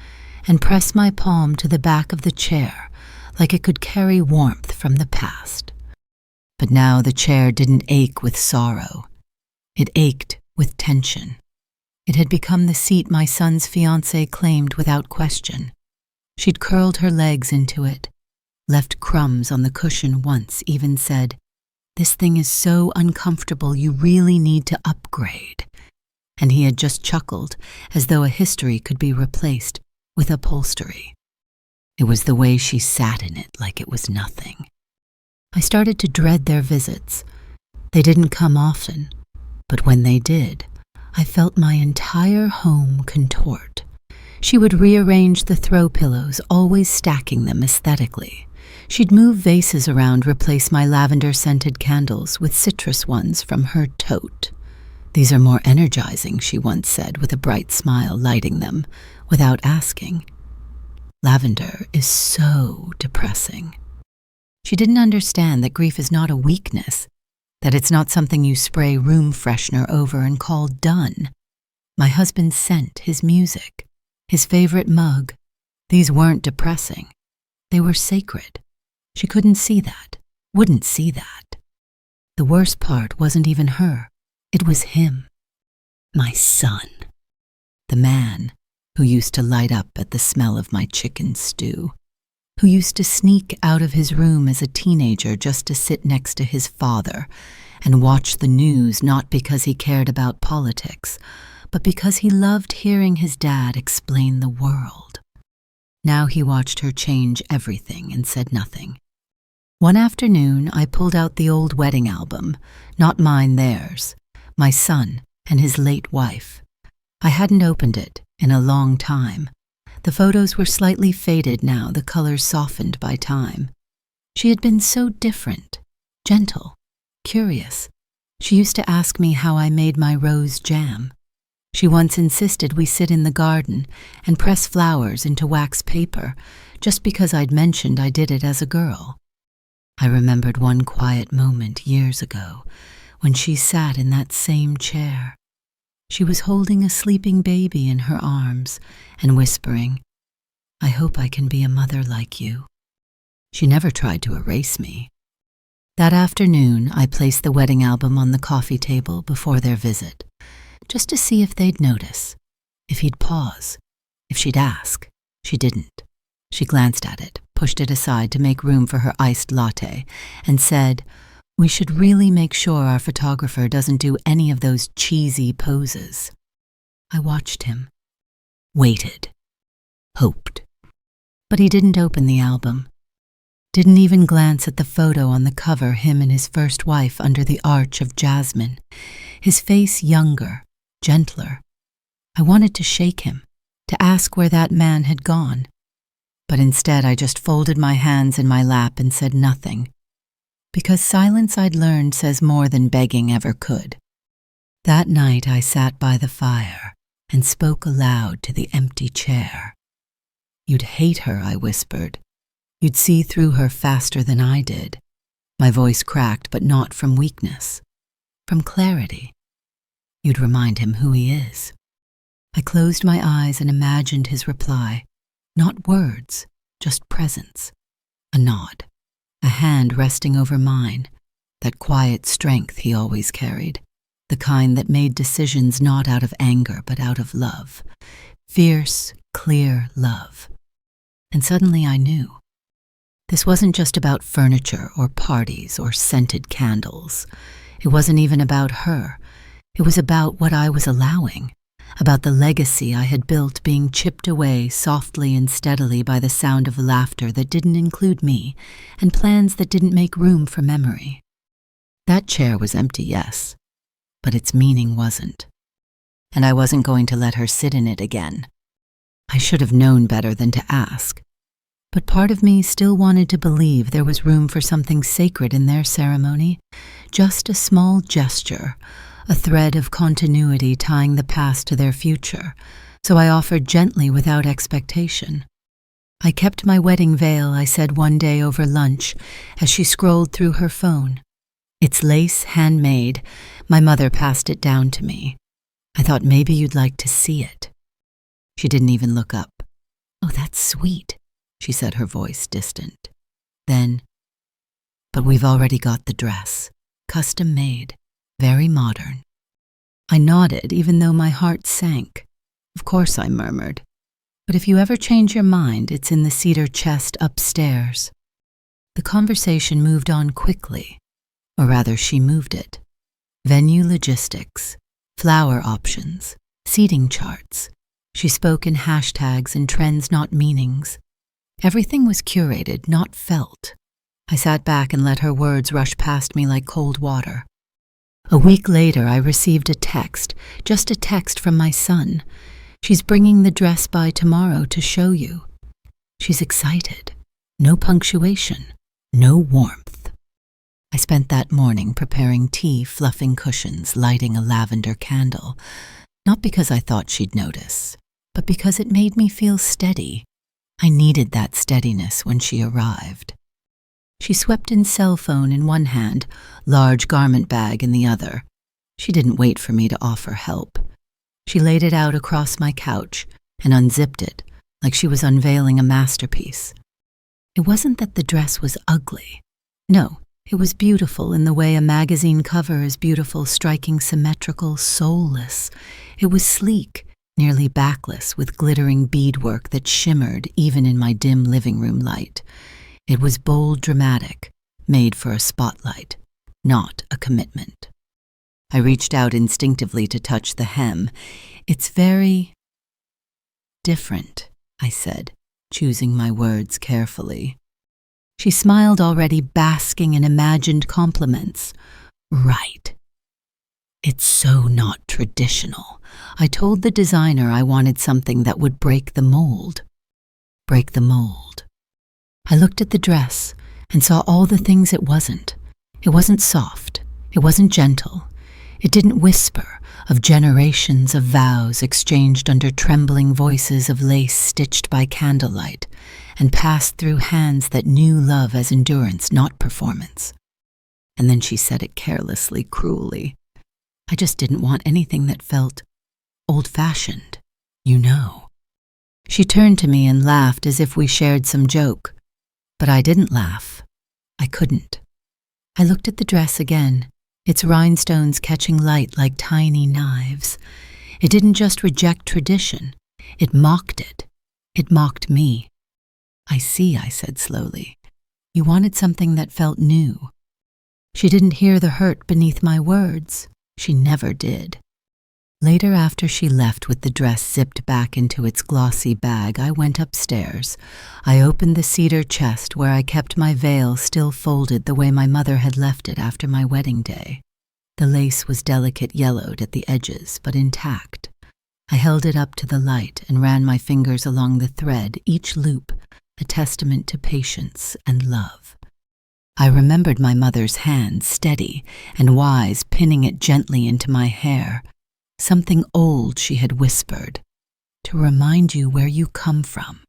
and press my palm to the back of the chair like it could carry warmth from the past. But now the chair didn't ache with sorrow. It ached with tension. It had become the seat my son's fiancée claimed without question. She'd curled her legs into it, left crumbs on the cushion once, even said, "This thing is so uncomfortable you really need to upgrade." And he had just chuckled, as though a history could be replaced with upholstery. It was the way she sat in it like it was nothing. I started to dread their visits, They didn't come often, but when they did, I felt my entire home contort. She would rearrange the throw pillows, always stacking them aesthetically. She'd move vases around, replace my lavender-scented candles with citrus ones from her tote. "These are more energizing," she once said, with a bright smile lighting them, without asking. Lavender is so depressing. She didn't understand that grief is not a weakness, that it's not something you spray room freshener over and call done. My husband's scent, his music, his favorite mug, these weren't depressing. They were sacred. She couldn't see that, wouldn't see that. The worst part wasn't even her. It was him. My son. The man who used to light up at the smell of my chicken stew, who used to sneak out of his room as a teenager just to sit next to his father and watch the news, not because he cared about politics, but because he loved hearing his dad explain the world. Now he watched her change everything and said nothing. One afternoon, I pulled out the old wedding album, not mine, theirs, my son and his late wife. I hadn't opened it in a long time. The photos were slightly faded now, the colors softened by time. She had been so different, gentle, curious. She used to ask me how I made my rose jam. She once insisted we sit in the garden and press flowers into wax paper, just because I'd mentioned I did it as a girl. I remembered one quiet moment years ago when she sat in that same chair. She was holding a sleeping baby in her arms and whispering, "I hope I can be a mother like you." She never tried to erase me. That afternoon, I placed the wedding album on the coffee table before their visit, just to see if they'd notice, if he'd pause, if she'd ask. She didn't. She glanced at it, pushed it aside to make room for her iced latte, and said, "We should really make sure our photographer doesn't do any of those cheesy poses." I watched him, waited, hoped. But he didn't open the album, didn't even glance at the photo on the cover, him and his first wife under the arch of jasmine, his face younger, gentler. I wanted to shake him, to ask where that man had gone. But instead I just folded my hands in my lap and said nothing, because silence, I'd learned, says more than begging ever could. That night I sat by the fire and spoke aloud to the empty chair. "You'd hate her," I whispered. "You'd see through her faster than I did." My voice cracked, but not from weakness, from clarity. "You'd remind him who he is." I closed my eyes and imagined his reply. Not words, just presence. A nod, a hand resting over mine, that quiet strength he always carried, the kind that made decisions not out of anger but out of love, fierce, clear love. And suddenly I knew. This wasn't just about furniture or parties or scented candles. It wasn't even about her. It was about what I was allowing, about the legacy I had built being chipped away softly and steadily by the sound of laughter that didn't include me and plans that didn't make room for memory. That chair was empty, yes, but its meaning wasn't. And I wasn't going to let her sit in it again. I should have known better than to ask. But part of me still wanted to believe there was room for something sacred in their ceremony, just a small gesture, a thread of continuity tying the past to their future, so I offered gently without expectation. "I kept my wedding veil," I said one day over lunch as she scrolled through her phone. "It's lace, handmade. My mother passed it down to me. I thought maybe you'd like to see it." She didn't even look up. "Oh, that's sweet," she said, her voice distant. Then, "But we've already got the dress, custom made. Very modern." I nodded, even though my heart sank. "Of course," I murmured. "But if you ever change your mind, it's in the cedar chest upstairs." The conversation moved on quickly, or rather she moved it. Venue logistics, flower options, seating charts. She spoke in hashtags and trends, not meanings. Everything was curated, not felt. I sat back and let her words rush past me like cold water. A week later, I received a text, just a text from my son. She's bringing the dress by tomorrow to show you. She's excited. No punctuation. No warmth. I spent that morning preparing tea, fluffing cushions, lighting a lavender candle, not because I thought she'd notice, but because it made me feel steady. I needed that steadiness when she arrived. She swept in cell phone in one hand, large garment bag in the other. She didn't wait for me to offer help. She laid it out across my couch and unzipped it like she was unveiling a masterpiece. It wasn't that the dress was ugly. No, it was beautiful in the way a magazine cover is beautiful, striking, symmetrical, soulless. It was sleek, nearly backless, with glittering beadwork that shimmered even in my dim living room light. It was bold, dramatic, made for a spotlight, not a commitment. I reached out instinctively to touch the hem. It's very different, I said, choosing my words carefully. She smiled, already basking in imagined compliments. Right. It's so not traditional. I told the designer I wanted something that would break the mold. Break the mold. I looked at the dress and saw all the things it wasn't. It wasn't soft. It wasn't gentle. It didn't whisper of generations of vows exchanged under trembling voices of lace stitched by candlelight and passed through hands that knew love as endurance, not performance. And then she said it carelessly, cruelly. I just didn't want anything that felt old-fashioned, you know. She turned to me and laughed as if we shared some joke. But I didn't laugh. I couldn't. I looked at the dress again, its rhinestones catching light like tiny knives. It didn't just reject tradition. It mocked it. It mocked me. I see, I said slowly. You wanted something that felt new. She didn't hear the hurt beneath my words. She never did. Later, after she left with the dress zipped back into its glossy bag, I went upstairs. I opened the cedar chest where I kept my veil still folded the way my mother had left it after my wedding day. The lace was delicate yellowed at the edges, but intact. I held it up to the light and ran my fingers along the thread, each loop a testament to patience and love. I remembered my mother's hand, steady and wise, pinning it gently into my hair. Something old she had whispered, to remind you where you come from.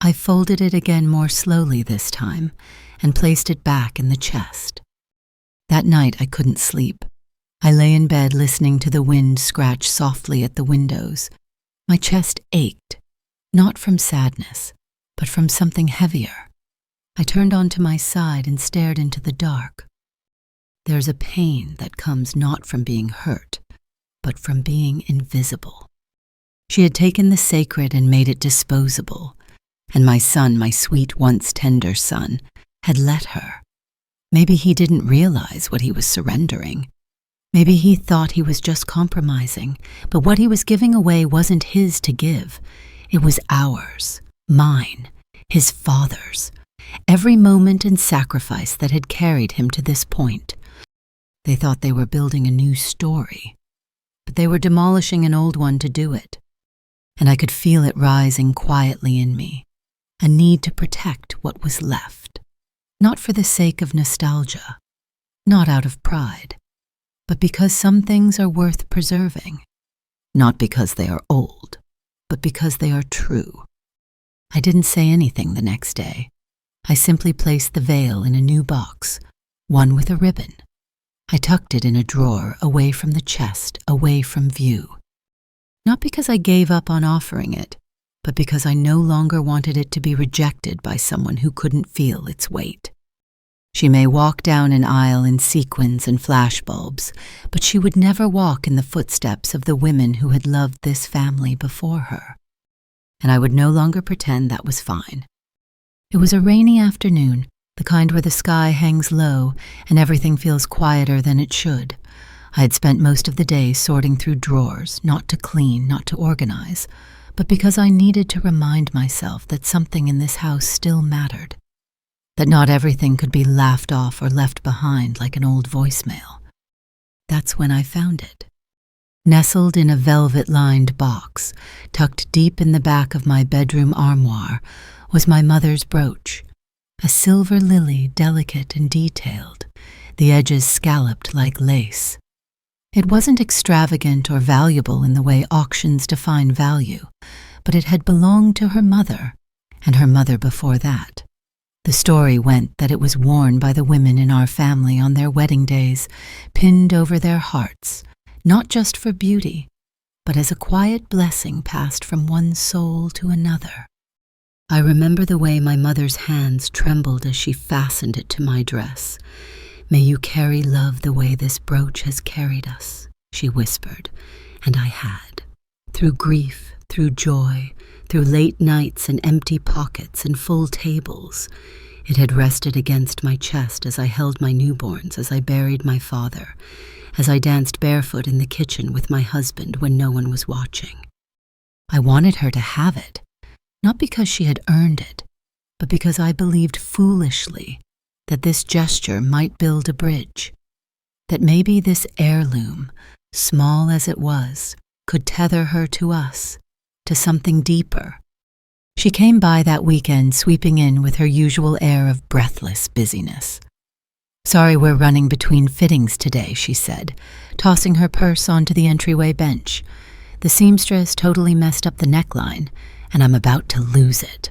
I folded it again more slowly this time and placed it back in the chest. That night I couldn't sleep. I lay in bed listening to the wind scratch softly at the windows. My chest ached, not from sadness, but from something heavier. I turned onto my side and stared into the dark. There's a pain that comes not from being hurt, but from being invisible. She had taken the sacred and made it disposable, and my son, my sweet, once tender son, had let her. Maybe he didn't realize what he was surrendering. Maybe he thought he was just compromising, but what he was giving away wasn't his to give. It was ours, mine, his father's. Every moment and sacrifice that had carried him to this point. They thought they were building a new story, but they were demolishing an old one to do it. And I could feel it rising quietly in me, a need to protect what was left, not for the sake of nostalgia, not out of pride, but because some things are worth preserving, not because they are old, but because they are true. I didn't say anything the next day. I simply placed the veil in a new box, one with a ribbon. I tucked it in a drawer, away from the chest, away from view. Not because I gave up on offering it, but because I no longer wanted it to be rejected by someone who couldn't feel its weight. She may walk down an aisle in sequins and flashbulbs, but she would never walk in the footsteps of the women who had loved this family before her. And I would no longer pretend that was fine. It was a rainy afternoon, the kind where the sky hangs low and everything feels quieter than it should. I had spent most of the day sorting through drawers, not to clean, not to organize, but because I needed to remind myself that something in this house still mattered, that not everything could be laughed off or left behind like an old voicemail. that's when I found it. Nestled in a velvet-lined box, tucked deep in the back of my bedroom armoire, was my mother's brooch, a silver lily, delicate and detailed, the edges scalloped like lace. It wasn't extravagant or valuable in the way auctions define value, but it had belonged to her mother, and her mother before that. The story went that it was worn by the women in our family on their wedding days, pinned over their hearts, not just for beauty, but as a quiet blessing passed from one soul to another. I remember the way my mother's hands trembled as she fastened it to my dress. "May you carry love the way this brooch has carried us," she whispered, and I had. Through grief, through joy, through late nights and empty pockets and full tables, it had rested against my chest as I held my newborns, as I buried my father, as I danced barefoot in the kitchen with my husband when no one was watching. I wanted her to have it, not because she had earned it, but because I believed foolishly that this gesture might build a bridge, that maybe this heirloom, small as it was, could tether her to us, to something deeper. She came by that weekend, sweeping in with her usual air of breathless busyness. "Sorry we're running between fittings today," she said, tossing her purse onto the entryway bench. "The seamstress totally messed up the neckline, and I'm about to lose it."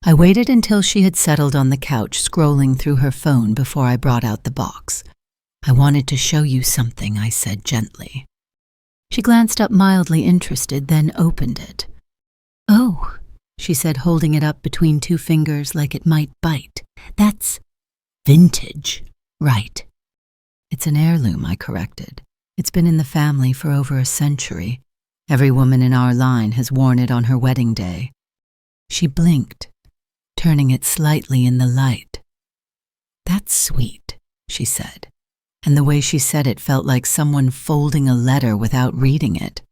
I waited until she had settled on the couch, scrolling through her phone before I brought out the box. "I wanted to show you something," I said gently. She glanced up, mildly interested, then opened it. "Oh," she said, holding it up between two fingers like it might bite. "That's vintage, right?" "It's an heirloom," I corrected. "It's been in the family for over a century. Every woman in our line has worn it on her wedding day." She blinked, turning it slightly in the light. "That's sweet," she said, and the way she said it felt like someone folding a letter without reading it.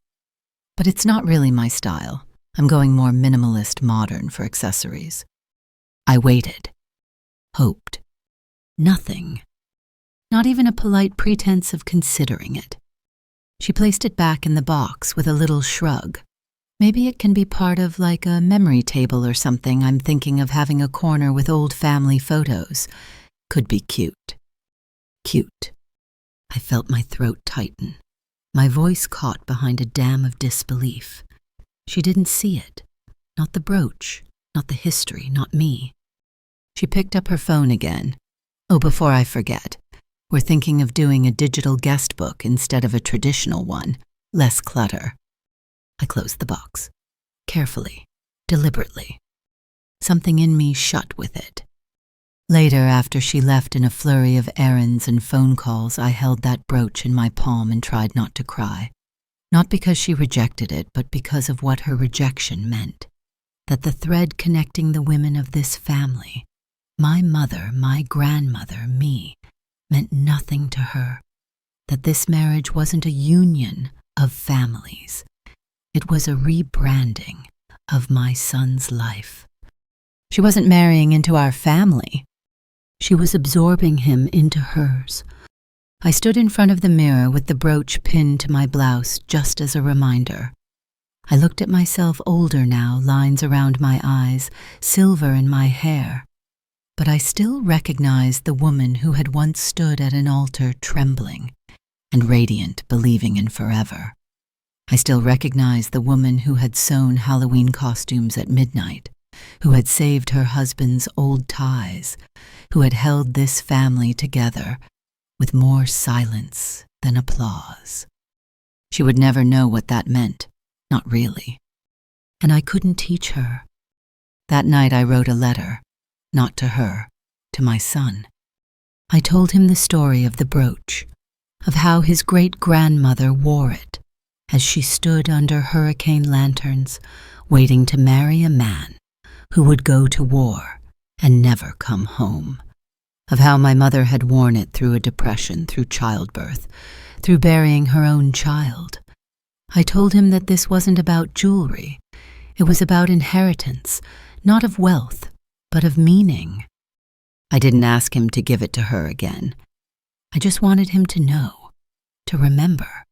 "But it's not really my style. I'm going more minimalist modern for accessories." I waited, hoped. Nothing. Not even a polite pretense of considering it. She placed it back in the box with a little shrug. "Maybe it can be part of like a memory table or something. I'm thinking of having a corner with old family photos. Could be cute." Cute. I felt my throat tighten. My voice caught behind a dam of disbelief. She didn't see it. Not the brooch, not the history, not me. She picked up her phone again. "Oh, before I forget, we're thinking of doing a digital guest book instead of a traditional one. Less clutter." I closed the box. Carefully, deliberately. Something in me shut with it. Later, after she left in a flurry of errands and phone calls, I held that brooch in my palm and tried not to cry. Not because she rejected it, but because of what her rejection meant. That the thread connecting the women of this family, my mother, my grandmother, me, meant nothing to her. That this marriage wasn't a union of families. It was a rebranding of my son's life. She wasn't marrying into our family. She was absorbing him into hers. I stood in front of the mirror with the brooch pinned to my blouse just as a reminder. I looked at myself older now, lines around my eyes, silver in my hair. But I still recognized the woman who had once stood at an altar trembling and radiant, believing in forever. I still recognized the woman who had sewn Halloween costumes at midnight, who had saved her husband's old ties, who had held this family together with more silence than applause. She would never know what that meant, not really. And I couldn't teach her. That night I wrote a letter, not to her, to my son. I told him the story of the brooch, of how his great-grandmother wore it as she stood under hurricane lanterns, waiting to marry a man who would go to war and never come home. Of how my mother had worn it through a depression, through childbirth, through burying her own child. I told him that this wasn't about jewelry. It was about inheritance, not of wealth, but of meaning. I didn't ask him to give it to her again. I just wanted him to know. to remember.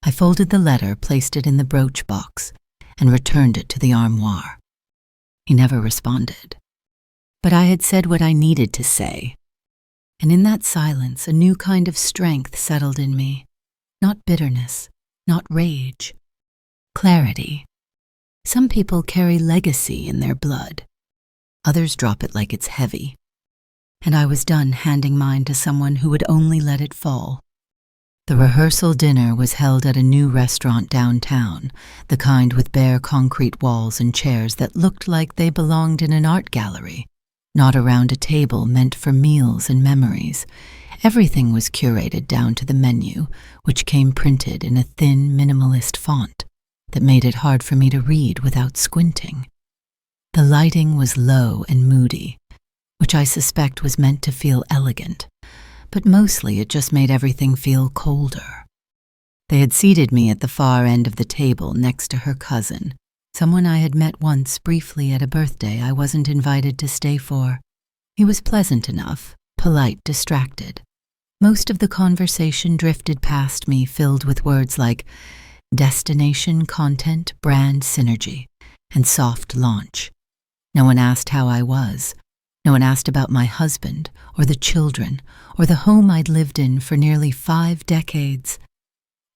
I folded the letter, placed it in the brooch box, and returned it to the armoire. He never responded. But I had said what I needed to say. And in that silence, a new kind of strength settled in me. Not bitterness, not rage. Clarity. Some people carry legacy in their blood. Others drop it like it's heavy. And I was done handing mine to someone who would only let it fall. The rehearsal dinner was held at a new restaurant downtown, the kind with bare concrete walls and chairs that looked like they belonged in an art gallery, not around a table meant for meals and memories. Everything was curated down to the menu, which came printed in a thin, minimalist font that made it hard for me to read without squinting. The lighting was low and moody, which I suspect was meant to feel elegant, but mostly it just made everything feel colder. They had seated me at the far end of the table next to her cousin, someone I had met once briefly at a birthday I wasn't invited to stay for. He was pleasant enough, polite, distracted. Most of the conversation drifted past me, filled with words like destination, content, brand, synergy, and soft launch. No one asked how I was. No one asked about my husband, or the children, or the home I'd lived in for nearly 5 decades.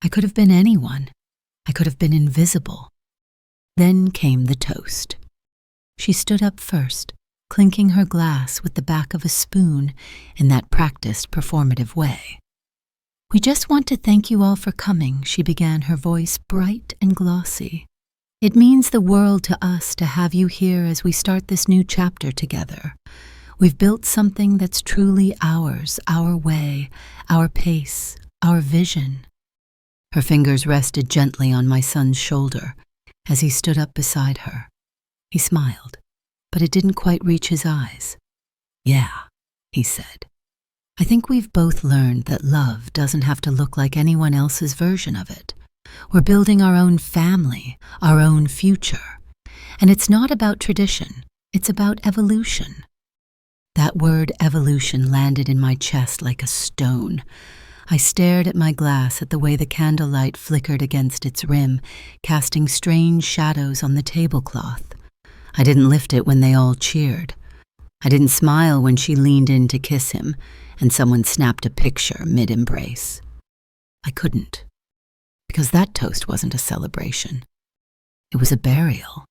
I could have been anyone. I could have been invisible. Then came the toast. She stood up first, clinking her glass with the back of a spoon in that practiced, performative way. "We just want to thank you all for coming," she began, her voice bright and glossy. "It means the world to us to have you here as we start this new chapter together. We've built something that's truly ours, our way, our pace, our vision." Her fingers rested gently on my son's shoulder as he stood up beside her. He smiled, but it didn't quite reach his eyes. "Yeah," he said. "I think we've both learned that love doesn't have to look like anyone else's version of it. We're building our own family, our own future. And it's not about tradition, it's about evolution." That word evolution landed in my chest like a stone. I stared at my glass at the way the candlelight flickered against its rim, casting strange shadows on the tablecloth. I didn't lift it when they all cheered. I didn't smile when she leaned in to kiss him, and someone snapped a picture mid-embrace. I couldn't. Because that toast wasn't a celebration. It was a burial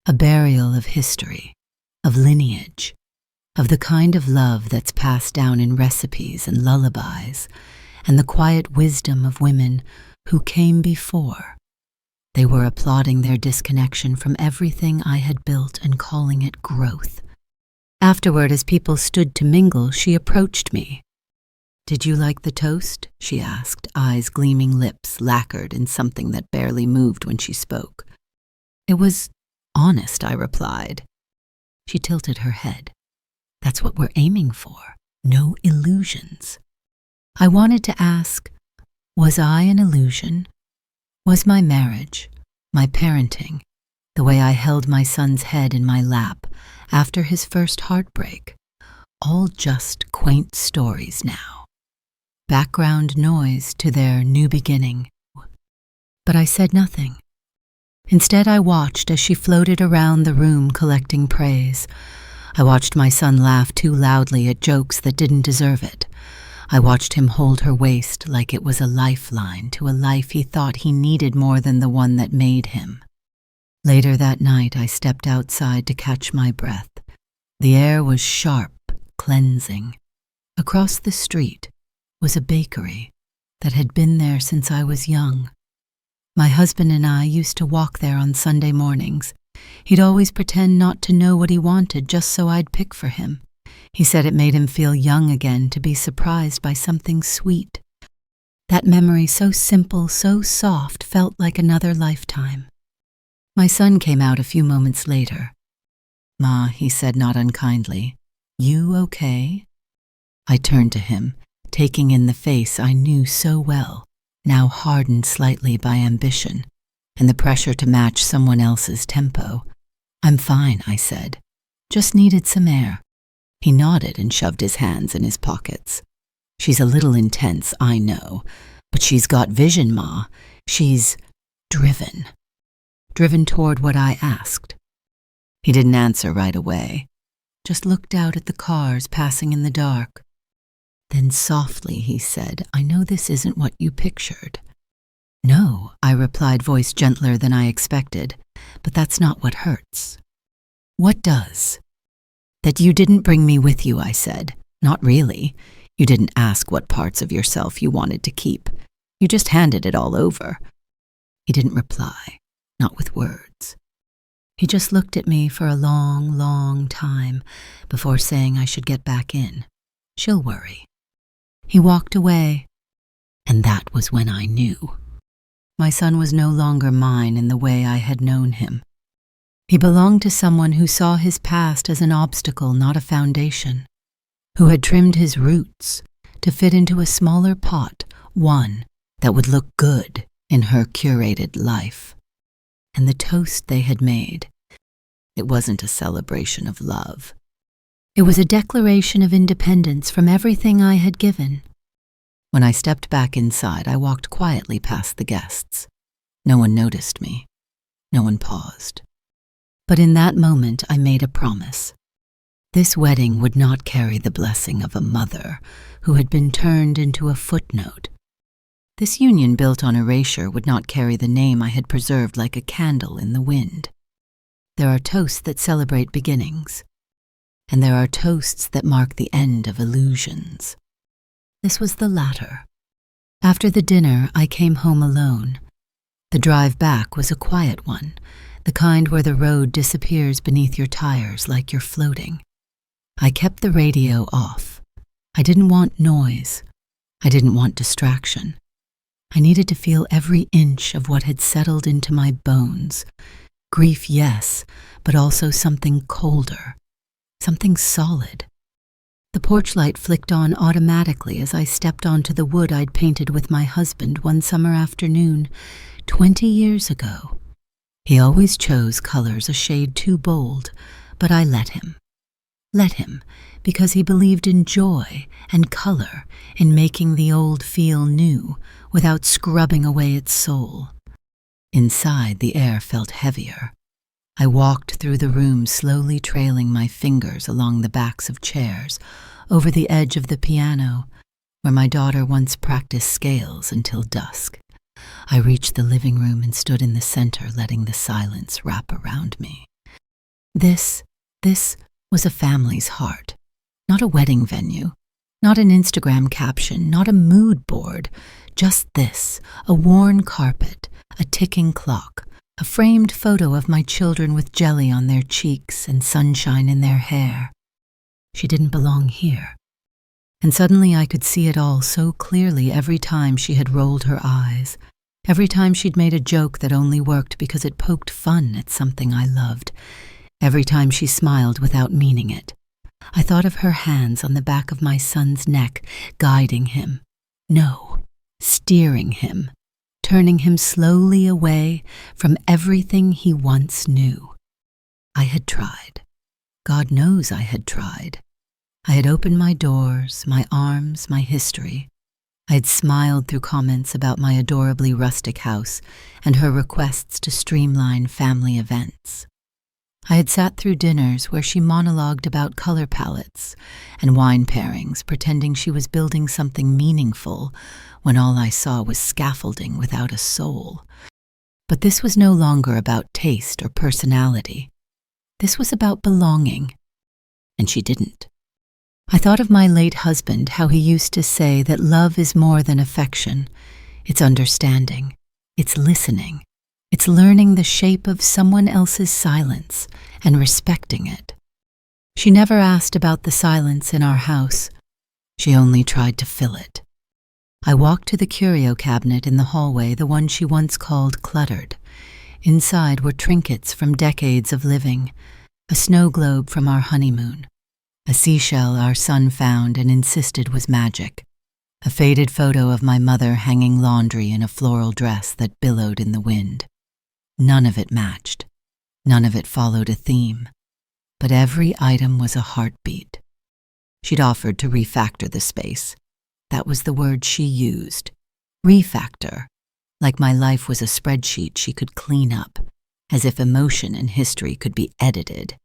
of history, of lineage, of the kind of love that's passed down in recipes and lullabies, and the quiet wisdom of women who came before. They were applauding their disconnection from everything I had built and calling it growth. Afterward, as people stood to mingle, she approached me. "Did you like the toast?" she asked, eyes gleaming, lips lacquered in something that barely moved when she spoke. "It was honest," I replied. She tilted her head. "That's what we're aiming for. No illusions." I wanted to ask, was I an illusion? Was my marriage, my parenting, the way I held my son's head in my lap after his first heartbreak, all just quaint stories now? Background noise to their new beginning. But I said nothing. Instead, I watched as she floated around the room collecting praise. I watched my son laugh too loudly at jokes that didn't deserve it. I watched him hold her waist like it was a lifeline to a life he thought he needed more than the one that made him. Later that night, I stepped outside to catch my breath. The air was sharp, cleansing. Across the street was a bakery that had been there since I was young. My husband and I used to walk there on Sunday mornings. He'd always pretend not to know what he wanted just so I'd pick for him. He said it made him feel young again to be surprised by something sweet. That memory, so simple, so soft, felt like another lifetime. My son came out a few moments later. "Ma," he said not unkindly, "you okay?" I turned to him, taking in the face I knew so well, now hardened slightly by ambition and the pressure to match someone else's tempo. "I'm fine," I said. "Just needed some air." He nodded and shoved his hands in his pockets. "She's a little intense, I know, But she's got vision, Ma. She's driven. Driven toward what I asked. He didn't answer right away, just looked out at the cars passing in the dark. Then softly he said, "I know this isn't what you pictured." "No," I replied, voice gentler than I expected, "but that's not what hurts." "What does?" "That you didn't bring me with you," I said. "Not really. You didn't ask what parts of yourself you wanted to keep. You just handed it all over." He didn't reply, not with words. He just looked at me for a long, long time before saying I should get back in. She'll worry. He walked away, and that was when I knew. My son was no longer mine in the way I had known him. He belonged to someone who saw his past as an obstacle, not a foundation, who had trimmed his roots to fit into a smaller pot, one that would look good in her curated life. And the toast they had made, it wasn't a celebration of love. It was a declaration of independence from everything I had given. When I stepped back inside, I walked quietly past the guests. No one noticed me. No one paused. But in that moment, I made a promise. This wedding would not carry the blessing of a mother who had been turned into a footnote. This union built on erasure would not carry the name I had preserved like a candle in the wind. There are toasts that celebrate beginnings, and there are toasts that mark the end of illusions. This was the latter. After the dinner, I came home alone. The drive back was a quiet one, the kind where the road disappears beneath your tires like you're floating. I kept the radio off. I didn't want noise. I didn't want distraction. I needed to feel every inch of what had settled into my bones. Grief, yes, but also something colder, something solid. The porch light flicked on automatically as I stepped onto the wood I'd painted with my husband one summer afternoon 20 years ago. He always chose colors a shade too bold, but I let him. Let him, because he believed in joy and color, in making the old feel new without scrubbing away its soul. Inside, the air felt heavier. I walked through the room, slowly trailing my fingers along the backs of chairs, over the edge of the piano, where my daughter once practiced scales until dusk. I reached the living room and stood in the center, letting the silence wrap around me. This was a family's heart, not a wedding venue, not an Instagram caption, not a mood board, just this, a worn carpet, a ticking clock, a framed photo of my children with jelly on their cheeks and sunshine in their hair. She didn't belong here. And suddenly I could see it all so clearly every time she had rolled her eyes, every time she'd made a joke that only worked because it poked fun at something I loved, every time she smiled without meaning it. I thought of her hands on the back of my son's neck, guiding him. No, steering him, turning him slowly away from everything he once knew. I had tried. God knows I had tried. I had opened my doors, my arms, my history. I had smiled through comments about my adorably rustic house and her requests to streamline family events. I had sat through dinners where she monologued about color palettes and wine pairings, pretending she was building something meaningful when all I saw was scaffolding without a soul. But this was no longer about taste or personality. This was about belonging. And she didn't. I thought of my late husband, how he used to say that love is more than affection. It's understanding. It's listening. It's learning the shape of someone else's silence and respecting it. She never asked about the silence in our house. She only tried to fill it. I walked to the curio cabinet in the hallway, the one she once called cluttered. Inside were trinkets from decades of living, a snow globe from our honeymoon, a seashell our son found and insisted was magic, a faded photo of my mother hanging laundry in a floral dress that billowed in the wind. None of it matched. None of it followed a theme. But every item was a heartbeat. She'd offered to refactor the space. That was the word she used. Refactor, like my life was a spreadsheet she could clean up, as if emotion and history could be edited.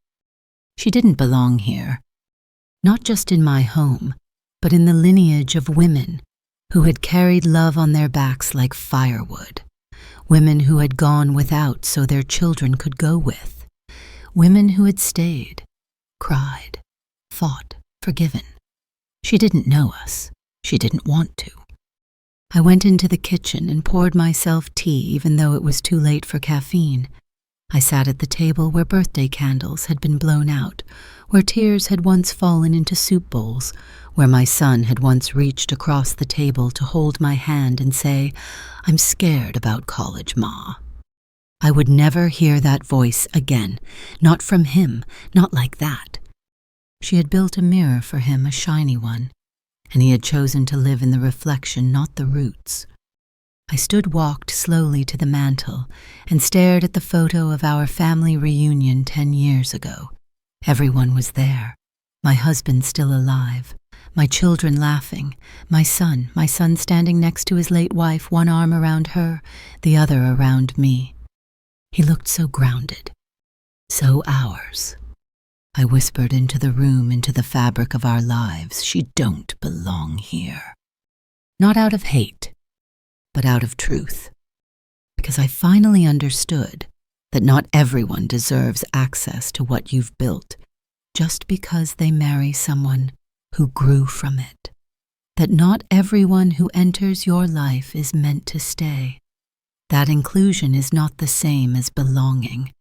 She didn't belong here, not just in my home, but in the lineage of women who had carried love on their backs like firewood, women who had gone without so their children could go with, women who had stayed, cried, fought, forgiven. She didn't know us. She didn't want to. I went into the kitchen and poured myself tea even though it was too late for caffeine. I sat at the table where birthday candles had been blown out, where tears had once fallen into soup bowls, where my son had once reached across the table to hold my hand and say, "I'm scared about college, Ma." I would never hear that voice again, not from him, not like that. She had built a mirror for him, a shiny one, and he had chosen to live in the reflection, not the roots. I walked slowly to the mantel and stared at the photo of our family reunion 10 years ago. Everyone was there. My husband still alive, my children laughing, my son standing next to his late wife, one arm around her, the other around me. He looked so grounded, so ours. I whispered into the room, into the fabric of our lives, "She don't belong here." Not out of hate, but out of truth. Because I finally understood that not everyone deserves access to what you've built just because they marry someone who grew from it. That not everyone who enters your life is meant to stay. That inclusion is not the same as belonging.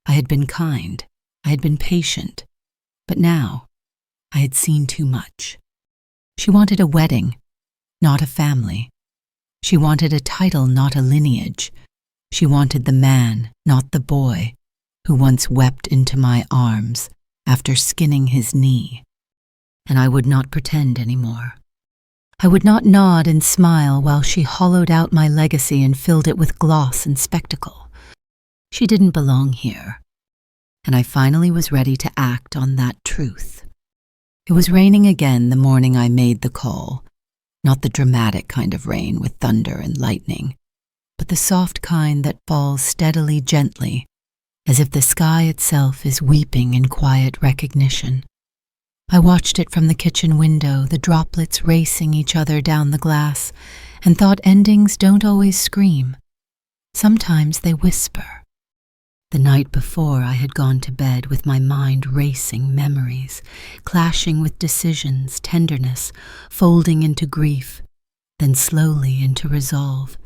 I had been kind. I had been patient, but now I had seen too much. She wanted a wedding, not a family. She wanted a title, not a lineage. She wanted the man, not the boy, who once wept into my arms after skinning his knee. And I would not pretend anymore. I would not nod and smile while she hollowed out my legacy and filled it with gloss and spectacle. She didn't belong here. And I finally was ready to act on that truth. It was raining again the morning I made the call, not the dramatic kind of rain with thunder and lightning, but the soft kind that falls steadily, gently, as if the sky itself is weeping in quiet recognition. I watched it from the kitchen window, the droplets racing each other down the glass, and thought endings don't always scream. Sometimes they whisper. The night before, I had gone to bed with my mind racing memories, clashing with decisions, tenderness, folding into grief, then slowly into resolve.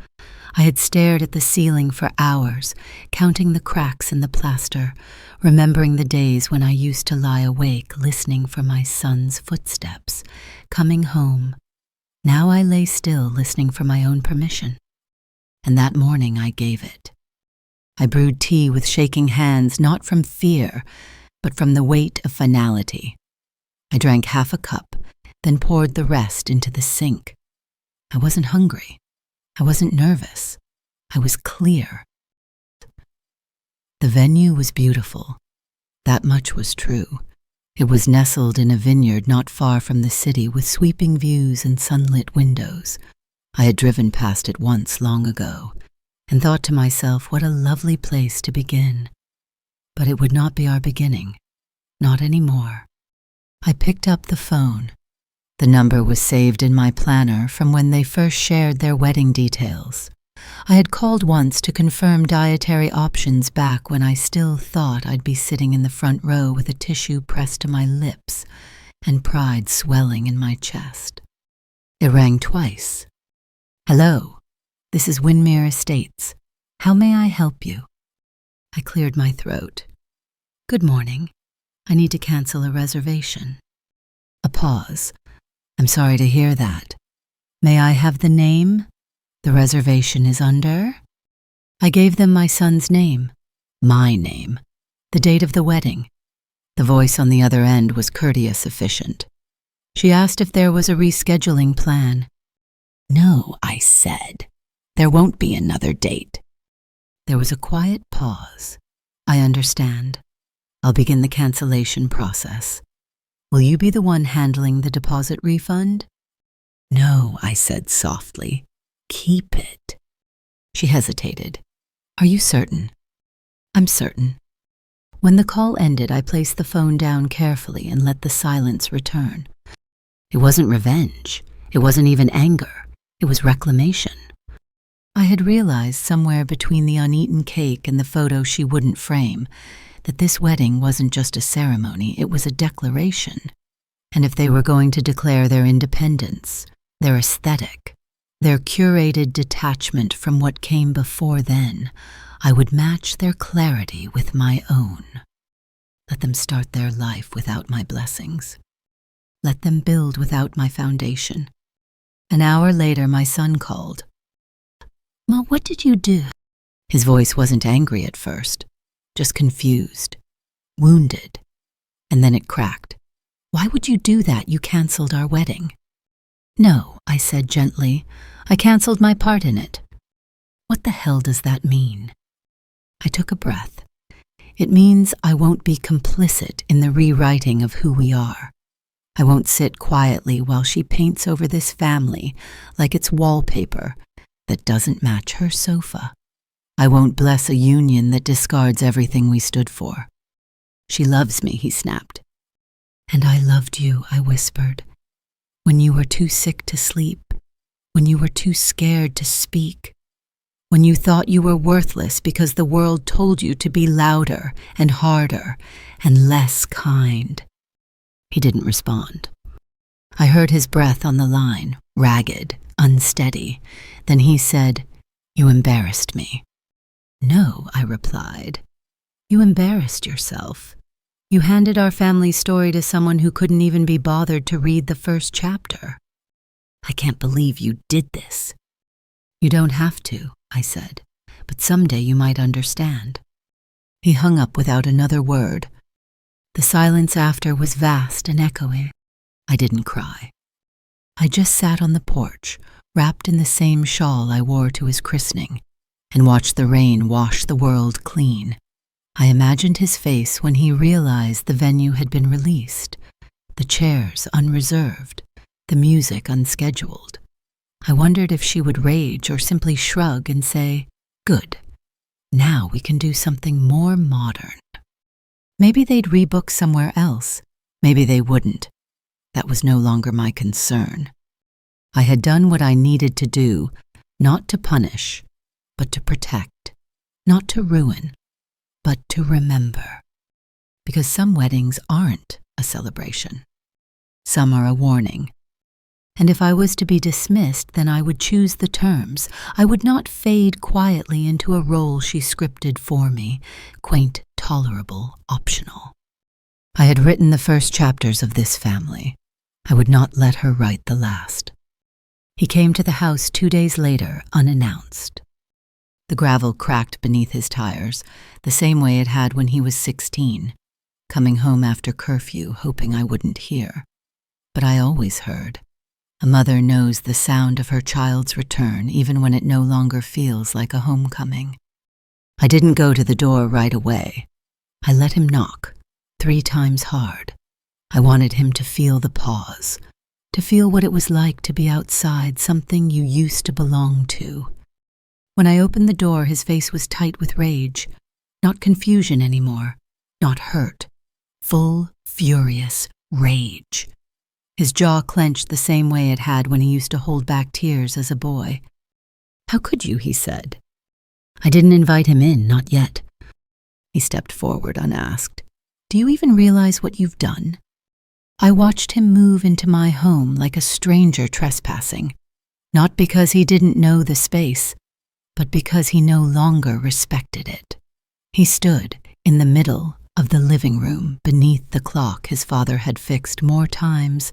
I had stared at the ceiling for hours, counting the cracks in the plaster, remembering the days when I used to lie awake listening for my son's footsteps, coming home. Now I lay still listening for my own permission. And that morning I gave it. I brewed tea with shaking hands, not from fear, but from the weight of finality. I drank half a cup, then poured the rest into the sink. I wasn't hungry. I wasn't nervous. I was clear. The venue was beautiful. That much was true. It was nestled in a vineyard not far from the city with sweeping views and sunlit windows. I had driven past it once long ago and thought to myself, what a lovely place to begin. But it would not be our beginning. Not anymore. I picked up the phone. The number was saved in my planner from when they first shared their wedding details. I had called once to confirm dietary options back when I still thought I'd be sitting in the front row with a tissue pressed to my lips and pride swelling in my chest. It rang twice. "Hello, this is Windmere Estates. How may I help you?" I cleared my throat. "Good morning. I need to cancel a reservation." A pause. "I'm sorry to hear that. May I have the name the reservation is under?" I gave them my son's name, my name, the date of the wedding. The voice on the other end was courteous, efficient. She asked if there was a rescheduling plan. "No," I said. "There won't be another date." There was a quiet pause. "I understand. I'll begin the cancellation process. Will you be the one handling the deposit refund?" "No," I said softly. keep it." She hesitated. "Are you certain?" "I'm certain." When the call ended, I placed the phone down carefully and let the silence return. It wasn't revenge. It wasn't even anger. It was reclamation. I had realized somewhere between the uneaten cake and the photo she wouldn't frame that this wedding wasn't just a ceremony, it was a declaration. And if they were going to declare their independence, their aesthetic, their curated detachment from what came before then, I would match their clarity with my own. Let them start their life without my blessings. Let them build without my foundation. An hour later, my son called. "Ma, what did you do?" His voice wasn't angry at first, just confused, wounded, and then it cracked. "Why would you do that? You canceled our wedding." "No," I said gently. "I canceled my part in it." "What the hell does that mean?" I took a breath. "It means I won't be complicit in the rewriting of who we are. I won't sit quietly while she paints over this family like it's wallpaper that doesn't match her sofa. I won't bless a union that discards everything we stood for." "She loves me," he snapped. "And I loved you," I whispered. "When you were too sick to sleep, when you were too scared to speak, when you thought you were worthless because the world told you to be louder and harder and less kind." He didn't respond. I heard his breath on the line, ragged, unsteady. Then he said, "You embarrassed me." "No," I replied. "You embarrassed yourself. You handed our family story to someone who couldn't even be bothered to read the first chapter. I can't believe you did this." "You don't have to," I said, "but someday you might understand." He hung up without another word. The silence after was vast and echoing. I didn't cry. I just sat on the porch, wrapped in the same shawl I wore to his christening, and watched the rain wash the world clean. I imagined his face when he realized the venue had been released, the chairs unreserved, the music unscheduled. I wondered if she would rage or simply shrug and say, "Good, now we can do something more modern." Maybe they'd rebook somewhere else. Maybe they wouldn't. That was no longer my concern. I had done what I needed to do, not to punish, but to protect, not to ruin, but to remember. Because some weddings aren't a celebration. Some are a warning. And if I was to be dismissed, then I would choose the terms. I would not fade quietly into a role she scripted for me, quaint, tolerable, optional. I had written the first chapters of this family. I would not let her write the last. He came to the house 2 days later, unannounced. The gravel cracked beneath his tires, the same way it had when he was 16, coming home after curfew, hoping I wouldn't hear. But I always heard. A mother knows the sound of her child's return even when it no longer feels like a homecoming. I didn't go to the door right away. I let him knock, 3 times hard. I wanted him to feel the pause, to feel what it was like to be outside something you used to belong to. When I opened the door, his face was tight with rage, not confusion anymore, not hurt, full, furious rage. His jaw clenched the same way it had when he used to hold back tears as a boy. "How could you?" he said. "I didn't invite him in, not yet." He stepped forward unasked. "Do you even realize what you've done?" I watched him move into my home like a stranger trespassing, not because he didn't know the space, but because he no longer respected it. He stood in the middle of the living room beneath the clock his father had fixed more times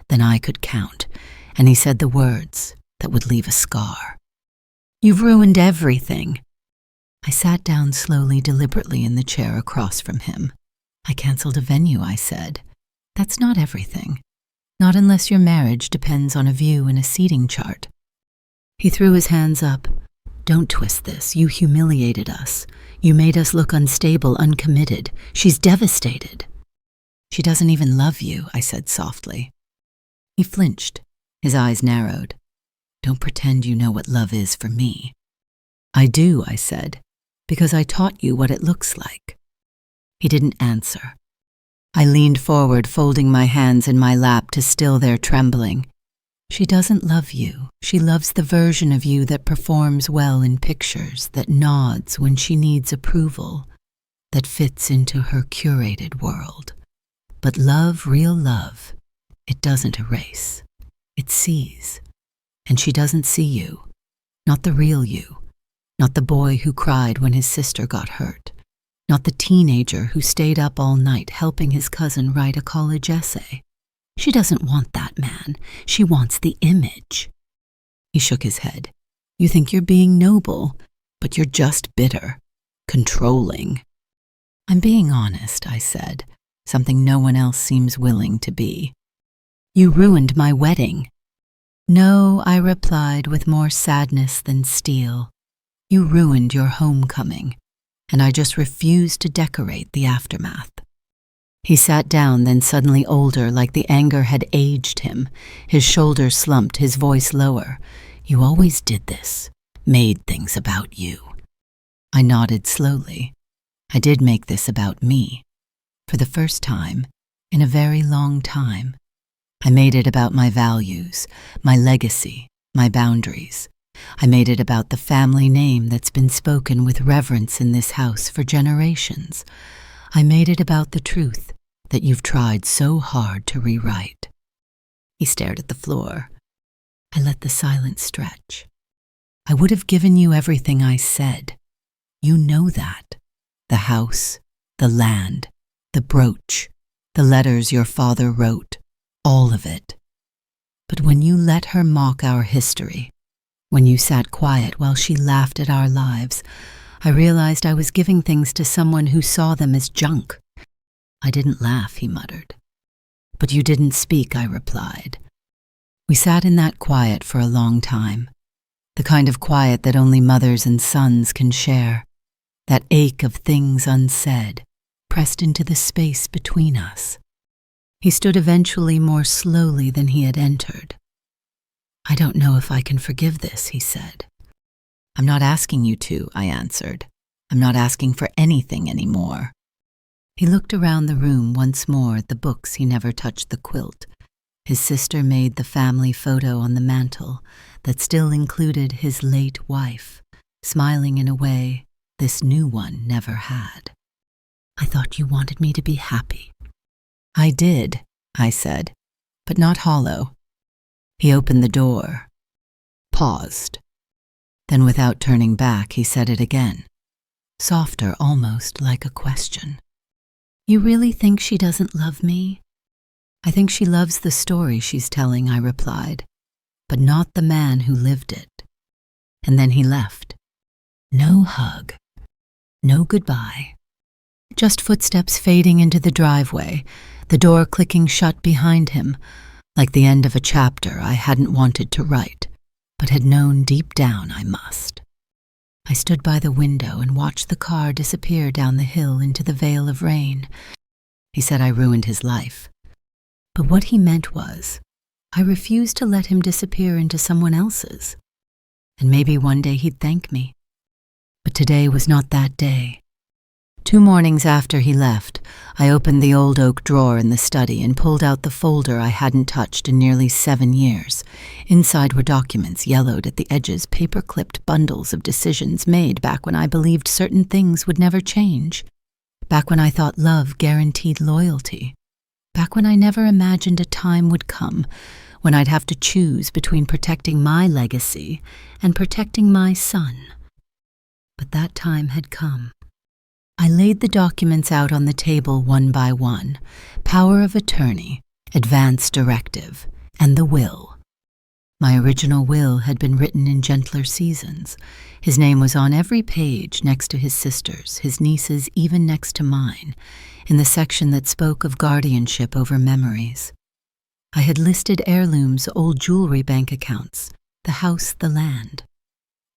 than I could count, and he said the words that would leave a scar. "You've ruined everything." I sat down slowly, deliberately in the chair across from him. "I canceled a venue," I said. "That's not everything. Not unless your marriage depends on a view in a seating chart." He threw his hands up. "Don't twist this. You humiliated us. You made us look unstable, uncommitted. She's devastated." "She doesn't even love you," I said softly. He flinched. His eyes narrowed. Don't pretend you know what love is for me. I do, I said, because I taught you what it looks like. He didn't answer. I leaned forward, folding my hands in my lap to still their trembling. She doesn't love you. She loves the version of you that performs well in pictures, that nods when she needs approval, that fits into her curated world. But love, real love, it doesn't erase. It sees. And she doesn't see you. Not the real you. Not the boy who cried when his sister got hurt. Not the teenager who stayed up all night helping his cousin write a college essay. She doesn't want that man. She wants the image. He shook his head. You think you're being noble, but you're just bitter, controlling. I'm being honest, I said, something no one else seems willing to be. You ruined my wedding. No, I replied with more sadness than steel. You ruined your homecoming, and I just refused to decorate the aftermath. He sat down, then suddenly older, like the anger had aged him. His shoulders slumped, his voice lower. You always did this, made things about you. I nodded slowly. I did make this about me. For the first time, in a very long time. I made it about my values, my legacy, my boundaries. I made it about the family name that's been spoken with reverence in this house for generations. I made it about the truth that you've tried so hard to rewrite. He stared at the floor. I let the silence stretch. I would have given you everything I said. You know that. The house, the land, the brooch, the letters your father wrote, all of it. But when you let her mock our history, when you sat quiet while she laughed at our lives, I realized I was giving things to someone who saw them as junk. I didn't laugh, he muttered. But you didn't speak, I replied. We sat in that quiet for a long time, the kind of quiet that only mothers and sons can share, that ache of things unsaid, pressed into the space between us. He stood eventually more slowly than he had entered. I don't know if I can forgive this, he said. I'm not asking you to, I answered. I'm not asking for anything anymore. He looked around the room once more at the books. He never touched the quilt. His sister made the family photo on the mantel that still included his late wife, smiling in a way this new one never had. I thought you wanted me to be happy. I did, I said, but not hollow. He opened the door, paused. Then without turning back, he said it again, softer, almost like a question. You really think she doesn't love me? I think she loves the story she's telling, I replied, but not the man who lived it. And then he left. No hug, no goodbye. Just footsteps fading into the driveway, the door clicking shut behind him, like the end of a chapter I hadn't wanted to write, but had known deep down I must. I stood by the window and watched the car disappear down the hill into the veil of rain. He said I ruined his life. But what he meant was, I refused to let him disappear into someone else's. And maybe one day he'd thank me. But today was not that day. 2 mornings after he left, I opened the old oak drawer in the study and pulled out the folder I hadn't touched in nearly 7 years. Inside were documents, yellowed at the edges, paper-clipped bundles of decisions made back when I believed certain things would never change. Back when I thought love guaranteed loyalty. Back when I never imagined a time would come when I'd have to choose between protecting my legacy and protecting my son. But that time had come. I laid the documents out on the table one by one, power of attorney, advance directive, and the will. My original will had been written in gentler seasons. His name was on every page next to his sister's, his niece's, even next to mine, in the section that spoke of guardianship over memories. I had listed heirlooms, old jewelry, bank accounts, the house, the land.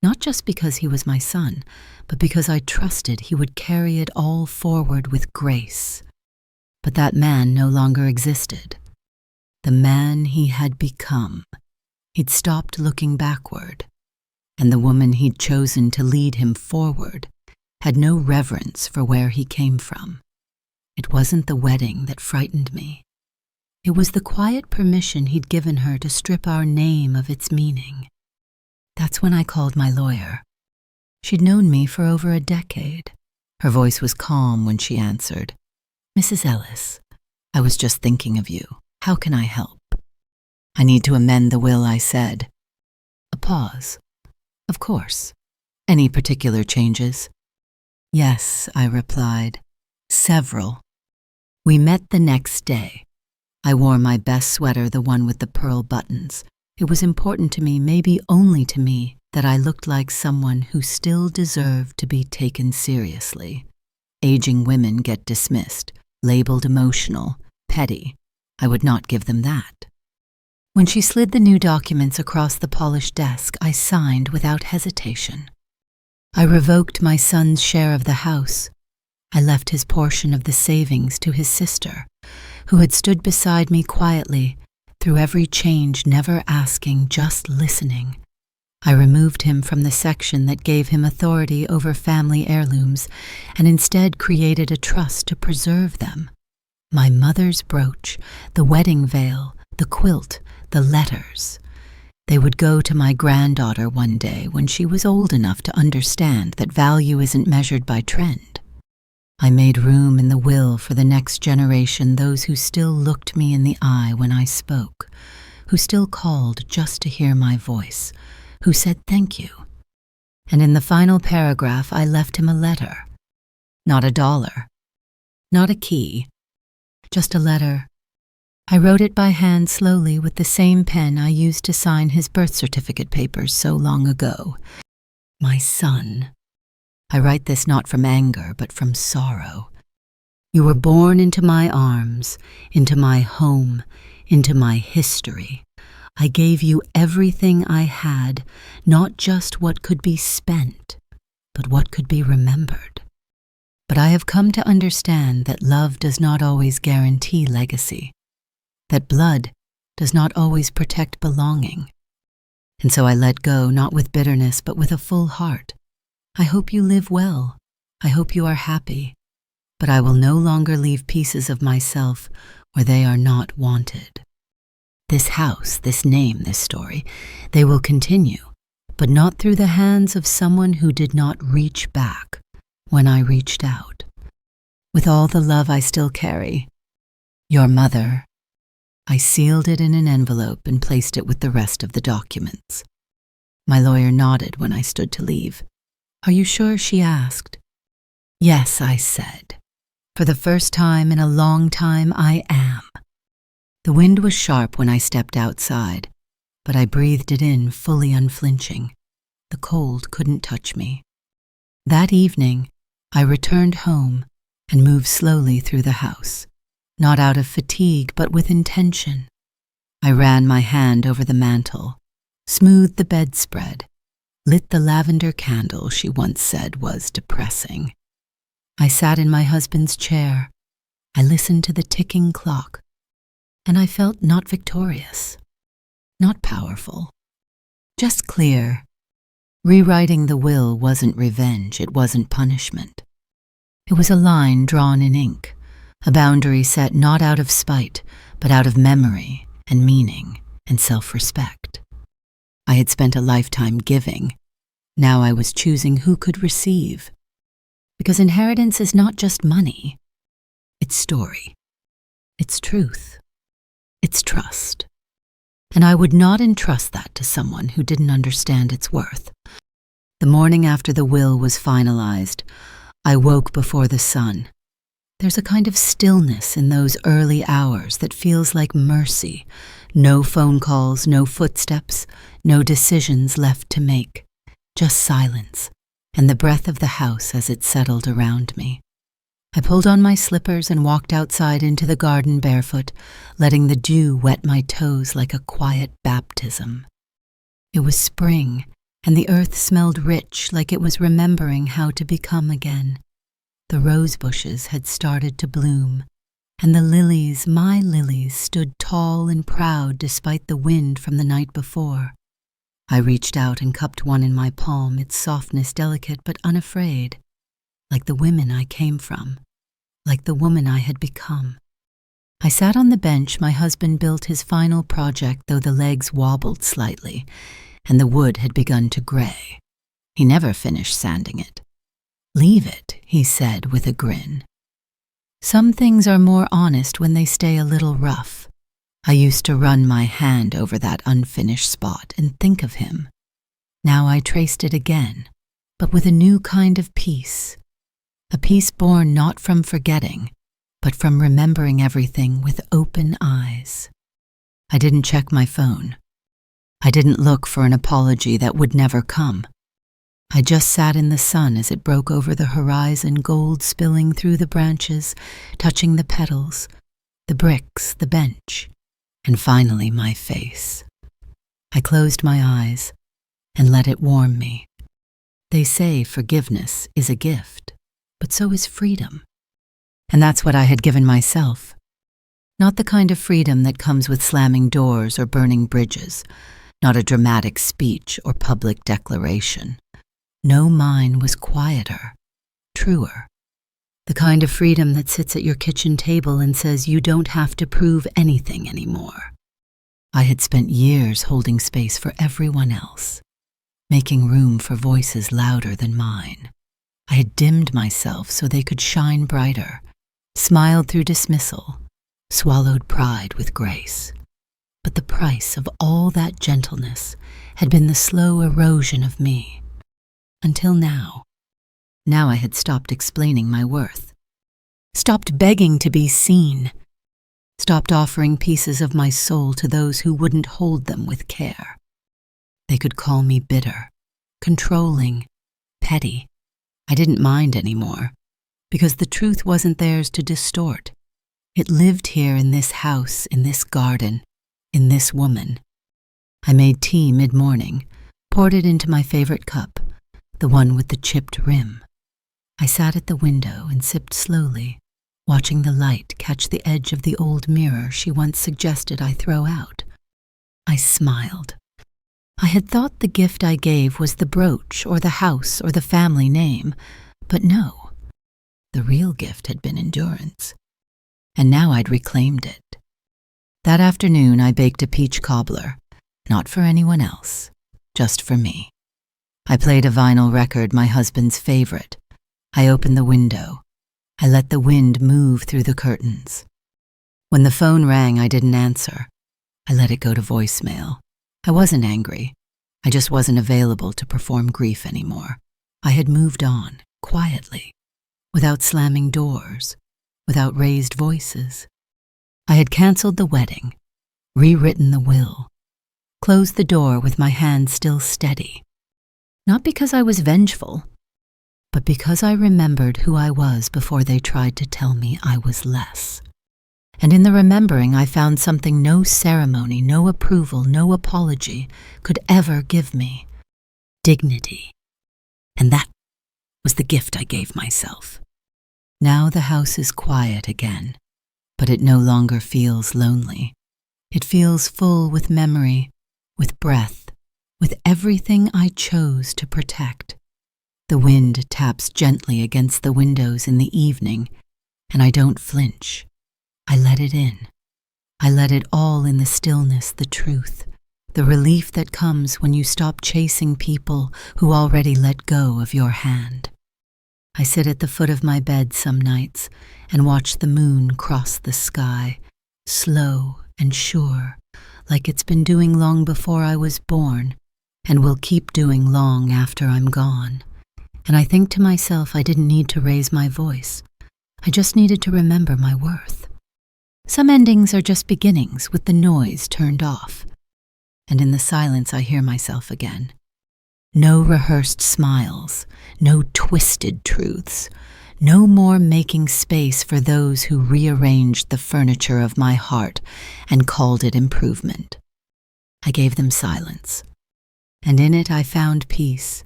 Not just because he was my son, but because I trusted he would carry it all forward with grace. But that man no longer existed. The man he had become He'd stopped looking backward, and the woman he'd chosen to lead him forward had no reverence for where he came from. It wasn't the wedding that frightened me. It was the quiet permission he'd given her to strip our name of its meaning. That's when I called my lawyer. She'd known me for over a decade. Her voice was calm when she answered, "Mrs. Ellis, I was just thinking of you. How can I help?" "I need to amend the will," I said. A pause. "Of course. Any particular changes?" "Yes," I replied. "Several." We met the next day. I wore my best sweater, the one with the pearl buttons. It was important to me, maybe only to me, that I looked like someone who still deserved to be taken seriously. Aging women get dismissed, labeled emotional, petty. I would not give them that. When she slid the new documents across the polished desk, I signed without hesitation. I revoked my son's share of the house. I left his portion of the savings to his sister, who had stood beside me quietly through every change, never asking, just listening. I removed him from the section that gave him authority over family heirlooms and instead created a trust to preserve them. My mother's brooch, the wedding veil, the quilt, the letters. They would go to my granddaughter one day when she was old enough to understand that value isn't measured by trend. I made room in the will for the next generation, those who still looked me in the eye when I spoke, who still called just to hear my voice, who said thank you. And in the final paragraph, I left him a letter. Not $1, not a key, just a letter. I wrote it by hand slowly with the same pen I used to sign his birth certificate papers so long ago. My son. I write this not from anger, but from sorrow. You were born into my arms, into my home, into my history. I gave you everything I had, not just what could be spent, but what could be remembered. But I have come to understand that love does not always guarantee legacy, that blood does not always protect belonging. And so I let go, not with bitterness, but with a full heart. I hope you live well. I hope you are happy. But I will no longer leave pieces of myself where they are not wanted. This house, this name, this story, they will continue, but not through the hands of someone who did not reach back when I reached out. With all the love I still carry, your mother. I sealed it in an envelope and placed it with the rest of the documents. My lawyer nodded when I stood to leave. "Are you sure?" she asked. "Yes," I said. "For the first time in a long time, I am." The wind was sharp when I stepped outside, but I breathed it in fully unflinching. The cold couldn't touch me. That evening, I returned home and moved slowly through the house, not out of fatigue, but with intention. I ran my hand over the mantel, smoothed the bedspread, lit the lavender candle she once said was depressing. I sat in my husband's chair. I listened to the ticking clock, and I felt not victorious, not powerful, just clear. Rewriting the will wasn't revenge, it wasn't punishment. It was a line drawn in ink, a boundary set not out of spite, but out of memory and meaning and self-respect. I had spent a lifetime giving. Now I was choosing who could receive. Because inheritance is not just money. It's story. It's truth. It's trust. And I would not entrust that to someone who didn't understand its worth. The morning after the will was finalized, I woke before the sun. There's a kind of stillness in those early hours that feels like mercy. No phone calls, no footsteps, no decisions left to make. Just silence and the breath of the house as it settled around me. I pulled on my slippers and walked outside into the garden barefoot, letting the dew wet my toes like a quiet baptism. It was spring, and the earth smelled rich, like it was remembering how to become again. The rose bushes had started to bloom, and the lilies, my lilies, stood tall and proud despite the wind from the night before. I reached out and cupped one in my palm, its softness delicate but unafraid, like the women I came from, like the woman I had become. I sat on the bench my husband built his final project, though the legs wobbled slightly, and the wood had begun to gray. He never finished sanding it. "Leave it," he said with a grin. Some things are more honest when they stay a little rough. I used to run my hand over that unfinished spot and think of him. Now I traced it again, but with a new kind of peace. A peace born not from forgetting, but from remembering everything with open eyes. I didn't check my phone. I didn't look for an apology that would never come. I just sat in the sun as it broke over the horizon, gold spilling through the branches, touching the petals, the bricks, the bench, and finally my face. I closed my eyes and let it warm me. They say forgiveness is a gift, but so is freedom. And that's what I had given myself. Not the kind of freedom that comes with slamming doors or burning bridges, not a dramatic speech or public declaration. No, mine was quieter, truer. The kind of freedom that sits at your kitchen table and says you don't have to prove anything anymore. I had spent years holding space for everyone else, making room for voices louder than mine. I had dimmed myself so they could shine brighter, smiled through dismissal, swallowed pride with grace. But the price of all that gentleness had been the slow erosion of me. Until now. Now I had stopped explaining my worth. Stopped begging to be seen. Stopped offering pieces of my soul to those who wouldn't hold them with care. They could call me bitter, controlling, petty. I didn't mind anymore, because the truth wasn't theirs to distort. It lived here in this house, in this garden, in this woman. I made tea mid-morning, poured it into my favorite cup, the one with the chipped rim. I sat at the window and sipped slowly, watching the light catch the edge of the old mirror she once suggested I throw out. I smiled. I had thought the gift I gave was the brooch or the house or the family name, but no. The real gift had been endurance, and now I'd reclaimed it. That afternoon I baked a peach cobbler, not for anyone else, just for me. I played a vinyl record, my husband's favorite. I opened the window. I let the wind move through the curtains. When the phone rang, I didn't answer. I let it go to voicemail. I wasn't angry. I just wasn't available to perform grief anymore. I had moved on, quietly, without slamming doors, without raised voices. I had canceled the wedding, rewritten the will, closed the door with my hand still steady. Not because I was vengeful, but because I remembered who I was before they tried to tell me I was less. And in the remembering, I found something no ceremony, no approval, no apology could ever give me: dignity. And that was the gift I gave myself. Now the house is quiet again, but it no longer feels lonely. It feels full with memory, with breath, with everything I chose to protect. The wind taps gently against the windows in the evening, and I don't flinch. I let it in. I let it all in, the stillness, the truth, the relief that comes when you stop chasing people who already let go of your hand. I sit at the foot of my bed some nights and watch the moon cross the sky, slow and sure, like it's been doing long before I was born, and will keep doing long after I'm gone. And I think to myself I didn't need to raise my voice. I just needed to remember my worth. Some endings are just beginnings with the noise turned off. And in the silence I hear myself again. No rehearsed smiles, no twisted truths, no more making space for those who rearranged the furniture of my heart and called it improvement. I gave them silence, and in it I found peace.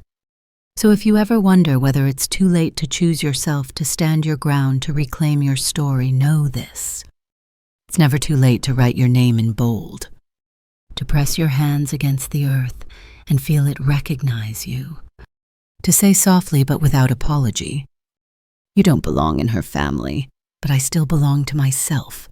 So if you ever wonder whether it's too late to choose yourself, to stand your ground, to reclaim your story, know this. It's never too late to write your name in bold, to press your hands against the earth and feel it recognize you, to say softly but without apology, "You don't belong in her family, but I still belong to myself."